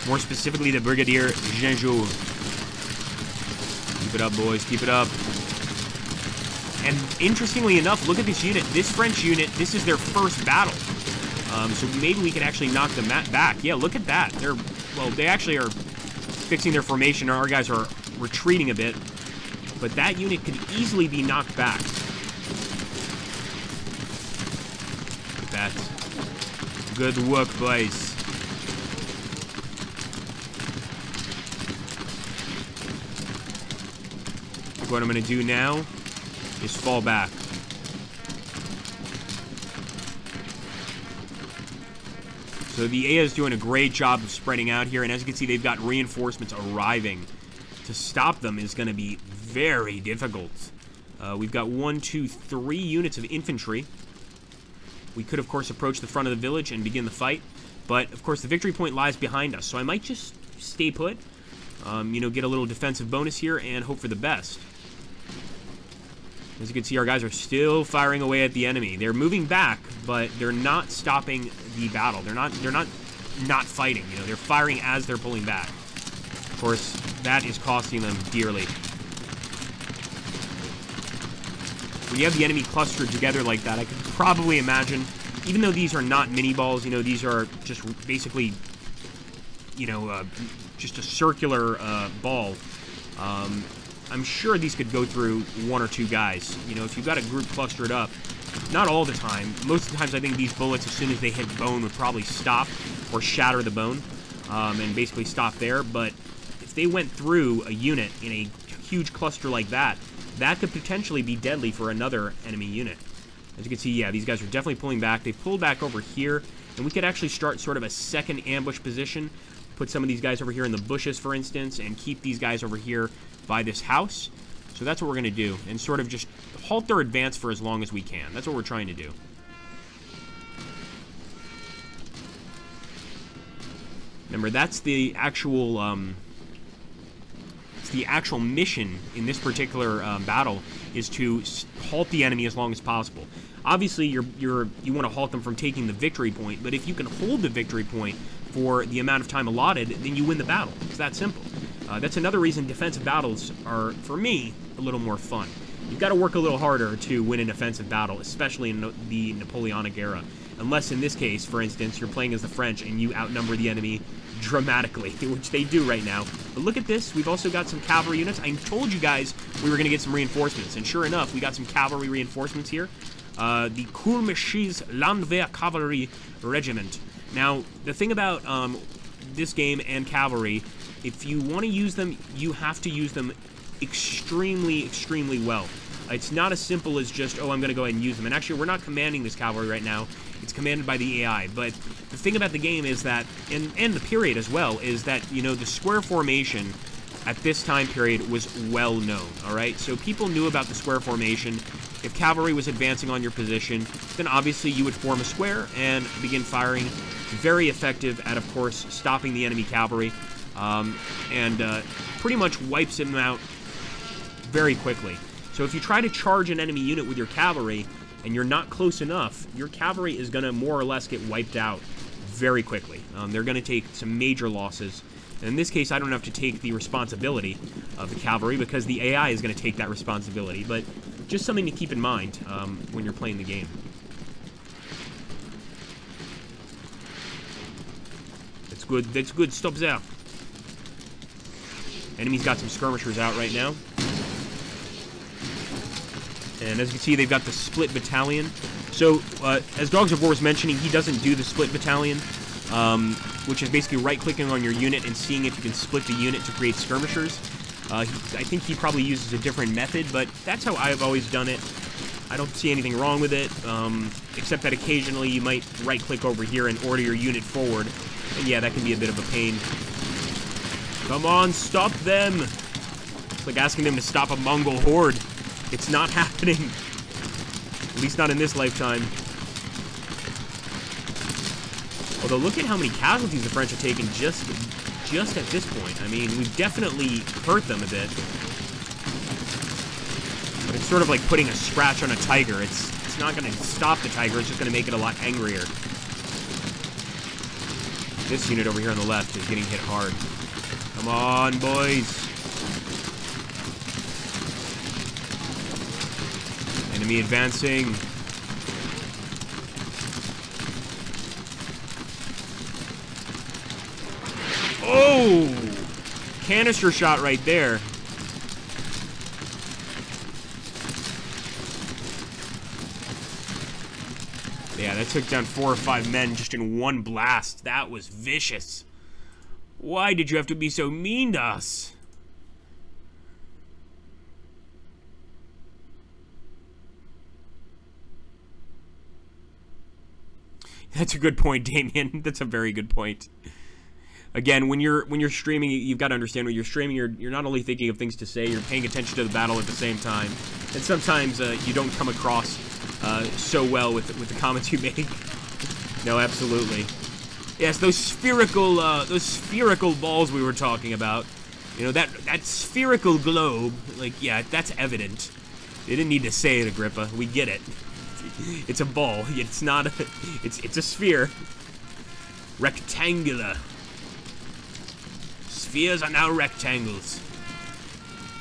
More specifically, the Brigadier Genjou. Keep it up, boys. Keep it up. And interestingly enough, look at this unit. This French unit, this is their first battle. So maybe we could actually knock them back. Yeah, look at that. They actually are fixing their formation. Our guys are retreating a bit. But that unit could easily be knocked back. Look at that. Good work, boys. What I'm going to do now is fall back. So the AA is doing a great job of spreading out here, and as you can see, they've got reinforcements arriving. To stop them is going to be very difficult. We've got 1, 2, 3 units of infantry. We could, of course, approach the front of the village and begin the fight, but, of course, the victory point lies behind us, so I might just stay put, get a little defensive bonus here and hope for the best. As you can see, our guys are still firing away at the enemy. They're moving back, but they're not stopping the battle. They're not fighting. They're firing as they're pulling back. Of course, that is costing them dearly. When you have the enemy clustered together like that, I could probably imagine, even though these are not mini balls, these are just basically, just a circular ball. I'm sure these could go through 1 or 2 guys. If you've got a group clustered up, not all the time. Most of the times I think these bullets, as soon as they hit bone, would probably stop or shatter the bone and basically stop there. But if they went through a unit in a huge cluster like that, that could potentially be deadly for another enemy unit. As you can see, yeah, these guys are definitely pulling back. They pulled back over here, and we could actually start sort of a second ambush position. Put some of these guys over here in the bushes, for instance, and keep these guys over here by this house. So that's what we're going to do, and sort of just halt their advance for as long as we can. That's what we're trying to do. Remember, that's the actual mission in this particular battle, is to halt the enemy as long as possible. Obviously, you want to halt them from taking the victory point, but if you can hold the victory point for the amount of time allotted, then you win the battle. It's that simple. That's another reason defensive battles are, for me, a little more fun. You've got to work a little harder to win an offensive battle, especially in the Napoleonic era. Unless, in this case, for instance, you're playing as the French and you outnumber the enemy dramatically, which they do right now. But look at this. We've also got some cavalry units. I told you guys we were going to get some reinforcements, and sure enough, we got some cavalry reinforcements here. The Kurmisches Landwehr Cavalry Regiment. Now, the thing about this game and cavalry, if you want to use them, you have to use them extremely, extremely well. It's not as simple as just, oh, I'm going to go ahead and use them. And actually, we're not commanding this cavalry right now. It's commanded by the AI. But the thing about the game is that, and the period as well, is that, you know, the square formation at this time period was well known, all right? So people knew about the square formation. If cavalry was advancing on your position, then obviously you would form a square and begin firing. It's very effective at, of course, stopping the enemy cavalry, and pretty much wipes them out very quickly. So if you try to charge an enemy unit with your cavalry and you're not close enough, your cavalry is going to more or less get wiped out very quickly. They're going to take some major losses. And in this case, I don't have to take the responsibility of the cavalry because the AI is going to take that responsibility. But just something to keep in mind when you're playing the game. That's good. That's good. Stop there. Enemy's got some skirmishers out right now. And as you can see, they've got the split battalion. So, as Dogs of War was mentioning, he doesn't do the split battalion, which is basically right-clicking on your unit and seeing if you can split the unit to create skirmishers. I think he probably uses a different method, but that's how I've always done it. I don't see anything wrong with it, except that occasionally you might right-click over here and order your unit forward. And yeah, that can be a bit of a pain. Come on, stop them! It's like asking them to stop a Mongol horde. It's not happening. At least not in this lifetime. Although, look at how many casualties the French have taken just at this point. I mean, we've definitely hurt them a bit. But it's sort of like putting a scratch on a tiger. It's not going to stop the tiger, it's just going to make it a lot angrier. This unit over here on the left is getting hit hard. Come on, boys. Enemy advancing. Oh! Canister shot right there. Yeah, that took down 4 or 5 men just in one blast. That was vicious. Why did you have to be so mean to us? That's a good point, Damien. That's a very good point. Again, when you're streaming, you've got to understand when you're streaming, you're not only thinking of things to say, you're paying attention to the battle at the same time. And sometimes you don't come across so well with the comments you make. No, absolutely. Yes, those spherical balls we were talking about. You know, that spherical globe. Like, yeah, that's evident. They didn't need to say it, Agrippa. We get it. It's a ball. It's not a... It's a sphere. Rectangular. Spheres are now rectangles.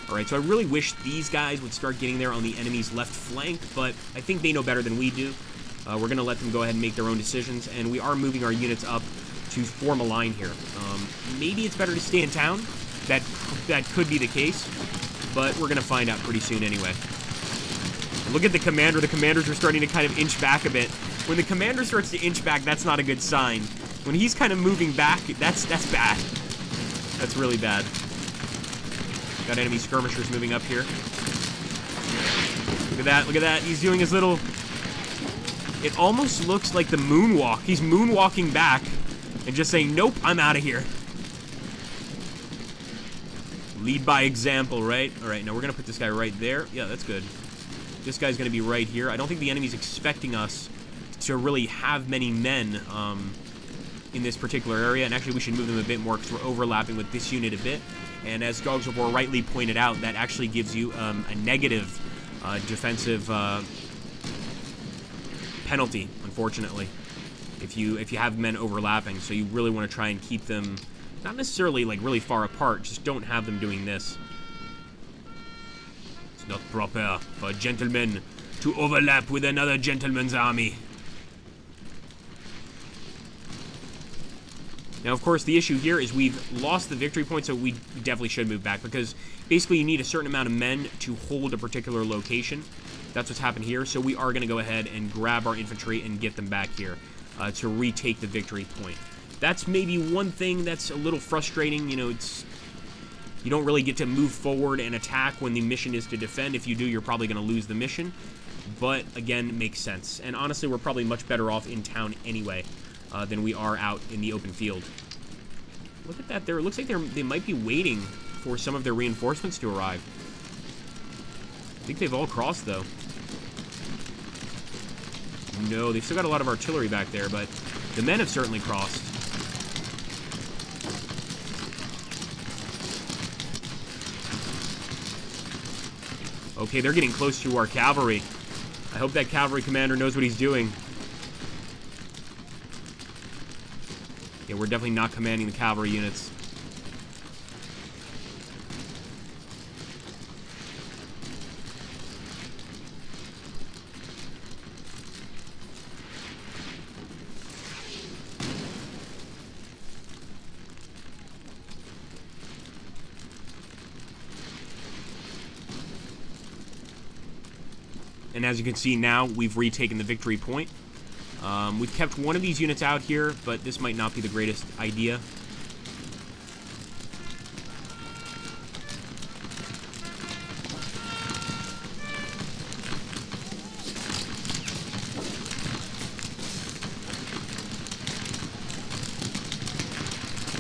Alright, so I really wish these guys would start getting there on the enemy's left flank, but I think they know better than we do. We're going to let them go ahead and make their own decisions, and we are moving our units up to form a line here. Maybe it's better to stay in town. That could be the case, but we're going to find out pretty soon anyway. Look at the commander. The commanders are starting to kind of inch back a bit. When the commander starts to inch back, that's not a good sign. When he's kind of moving back, that's bad. That's really bad. Got enemy skirmishers moving up here. Look at that, look at that. He's doing his little... It almost looks like the moonwalk. He's moonwalking back and just saying, nope, I'm out of here. Lead by example, right? Alright, now we're going to put this guy right there. Yeah, that's good. This guy's going to be right here. I don't think the enemy's expecting us to really have many men in this particular area, and actually we should move them a bit more because we're overlapping with this unit a bit. And as Scourge of War rightly pointed out, that actually gives you a negative defensive penalty, unfortunately, if you have men overlapping. So you really want to try and keep them not necessarily like really far apart, just don't have them doing this. It's not proper for a gentleman to overlap with another gentleman's army. Now, of course, the issue here is we've lost the victory point, so we definitely should move back, because basically you need a certain amount of men to hold a particular location. That's what's happened here, so we are going to go ahead and grab our infantry and get them back here to retake the victory point. That's maybe one thing that's a little frustrating. You know, you don't really get to move forward and attack when the mission is to defend. If you do, you're probably going to lose the mission. But, again, it makes sense. And honestly, we're probably much better off in town anyway than we are out in the open field. Look at that there. It looks like they might be waiting for some of their reinforcements to arrive. I think they've all crossed, though. No, they've still got a lot of artillery back there, but the men have certainly crossed. Okay, they're getting close to our cavalry. I hope that cavalry commander knows what he's doing. Yeah, we're definitely not commanding the cavalry units. And as you can see now, we've retaken the victory point. We've kept one of these units out here, but this might not be the greatest idea.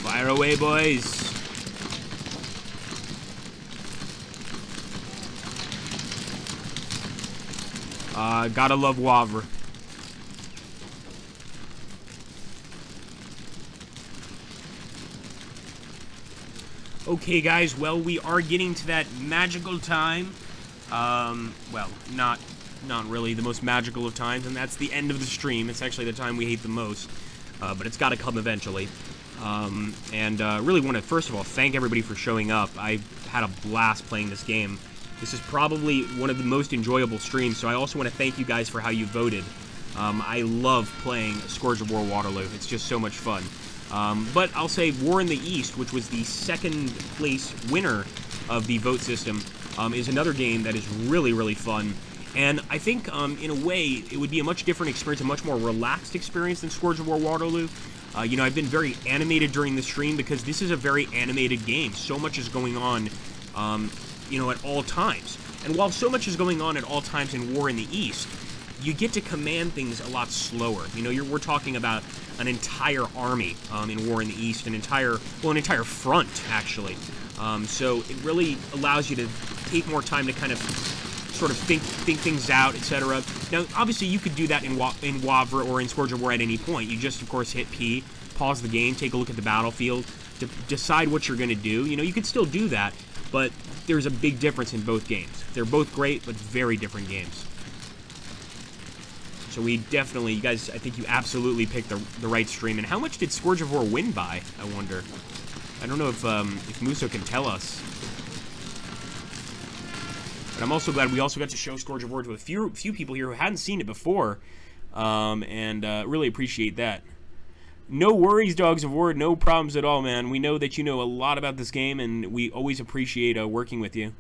Fire away, boys! Gotta love Wavre. Okay, guys, well, we are getting to that magical time. Well, not really the most magical of times, and that's the end of the stream. It's actually the time we hate the most, but it's got to come eventually. Really want to, first of all, thank everybody for showing up. I've had a blast playing this game. This is probably one of the most enjoyable streams, so I also want to thank you guys for how you voted. I love playing Scourge of War Waterloo. It's just so much fun. But I'll say War in the East, which was the second place winner of the vote system, is another game that is really, really fun. And I think, in a way, it would be a much different experience, a much more relaxed experience than Scourge of War Waterloo. You know, I've been very animated during the stream because this is a very animated game. So much is going on, you know, at all times. And while so much is going on at all times in War in the East, you get to command things a lot slower. You know, we're talking about an entire army in War in the East, an entire front, actually. So it really allows you to take more time to kind of sort of think things out, etc. Now, obviously, you could do that in Wavre or in Scourge of War at any point. You just, of course, hit P, pause the game, take a look at the battlefield, to decide what you're going to do. You know, you could still do that, but there's a big difference in both games. They're both great, but very different games. So we definitely, you guys, I think you absolutely picked the right stream. And how much did Scourge of War win by, I wonder? I don't know if Muso can tell us. But I'm also glad we also got to show Scourge of War to a few people here who hadn't seen it before. Really appreciate that. No worries, Dogs of War. No problems at all, man. We know that you know a lot about this game, and we always appreciate working with you.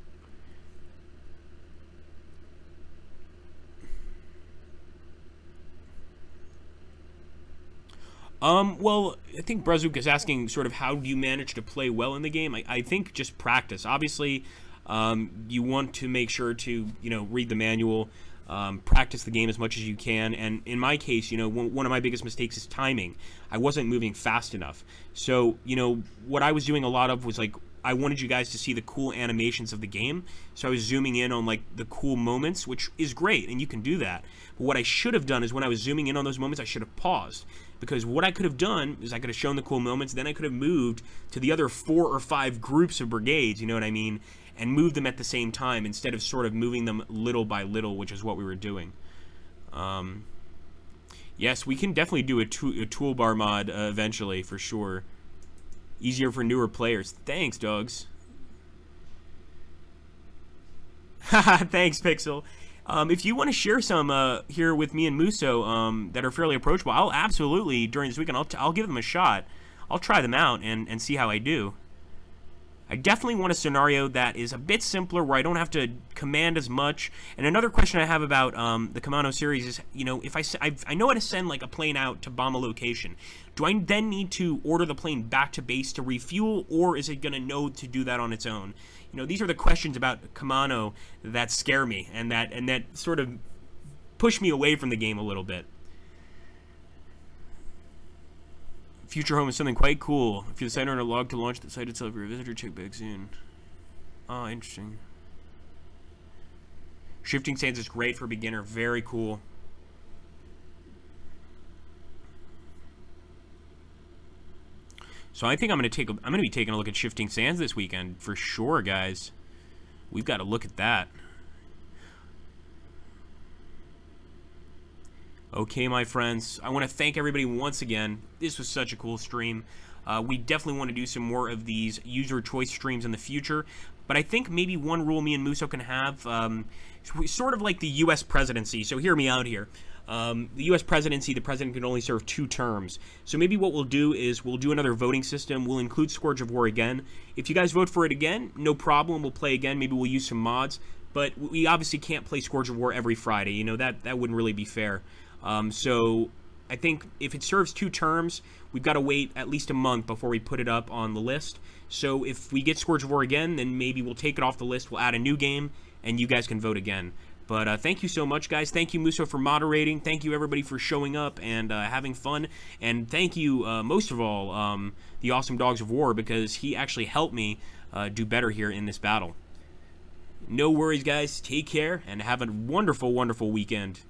Well, I think Brazuk is asking sort of how do you manage to play well in the game. I think just practice. Obviously, you want to make sure to, you know, read the manual, practice the game as much as you can. And in my case, you know, one of my biggest mistakes is timing. I wasn't moving fast enough. So, you know, what I was doing a lot of was like I wanted you guys to see the cool animations of the game, so I was zooming in on like the cool moments, which is great, and you can do that. But what I should have done is when I was zooming in on those moments, I should have paused, because what I could have done is I could have shown the cool moments, then I could have moved to the other 4 or 5 groups of brigades, you know what I mean, and moved them at the same time instead of sort of moving them little by little, which is what we were doing. Yes, we can definitely do a toolbar mod eventually, for sure. Easier for newer players. Thanks, dogs. Haha, thanks, Pixel. If you want to share some here with me and Muso that are fairly approachable, I'll absolutely, during this weekend, I'll give them a shot. I'll try them out and see how I do. I definitely want a scenario that is a bit simpler, where I don't have to command as much. And another question I have about the Commando series is, you know, if I know how to send like a plane out to bomb a location, do I then need to order the plane back to base to refuel, or is it going to know to do that on its own? You know, these are the questions about Commando that scare me, and that sort of push me away from the game a little bit. Future home is something quite cool. If you decide on a log to launch the site itself, your visitor check back soon. Oh, interesting. Shifting sands is great for a beginner. Very cool. So I think I'm gonna be taking a look at shifting sands this weekend for sure, guys. We've got to look at that. Okay, my friends, I want to thank everybody once again. This was such a cool stream. We definitely want to do some more of these user choice streams in the future, but I think maybe one rule me and Muso can have, sort of like the U.S. presidency, so hear me out here. The U.S. presidency, the president can only serve 2 terms. So maybe what we'll do is we'll do another voting system. We'll include Scourge of War again. If you guys vote for it again, no problem. We'll play again. Maybe we'll use some mods, but we obviously can't play Scourge of War every Friday. You know, that wouldn't really be fair. So I think if it serves 2 terms, we've got to wait at least a month before we put it up on the list. So if we get Scourge of War again, then maybe we'll take it off the list, we'll add a new game, and you guys can vote again. But thank you so much, guys. Thank you, Muso, for moderating. Thank you, everybody, for showing up and having fun. And thank you, most of all, the Awesome Dogs of War, because he actually helped me do better here in this battle. No worries, guys. Take care, and have a wonderful, wonderful weekend.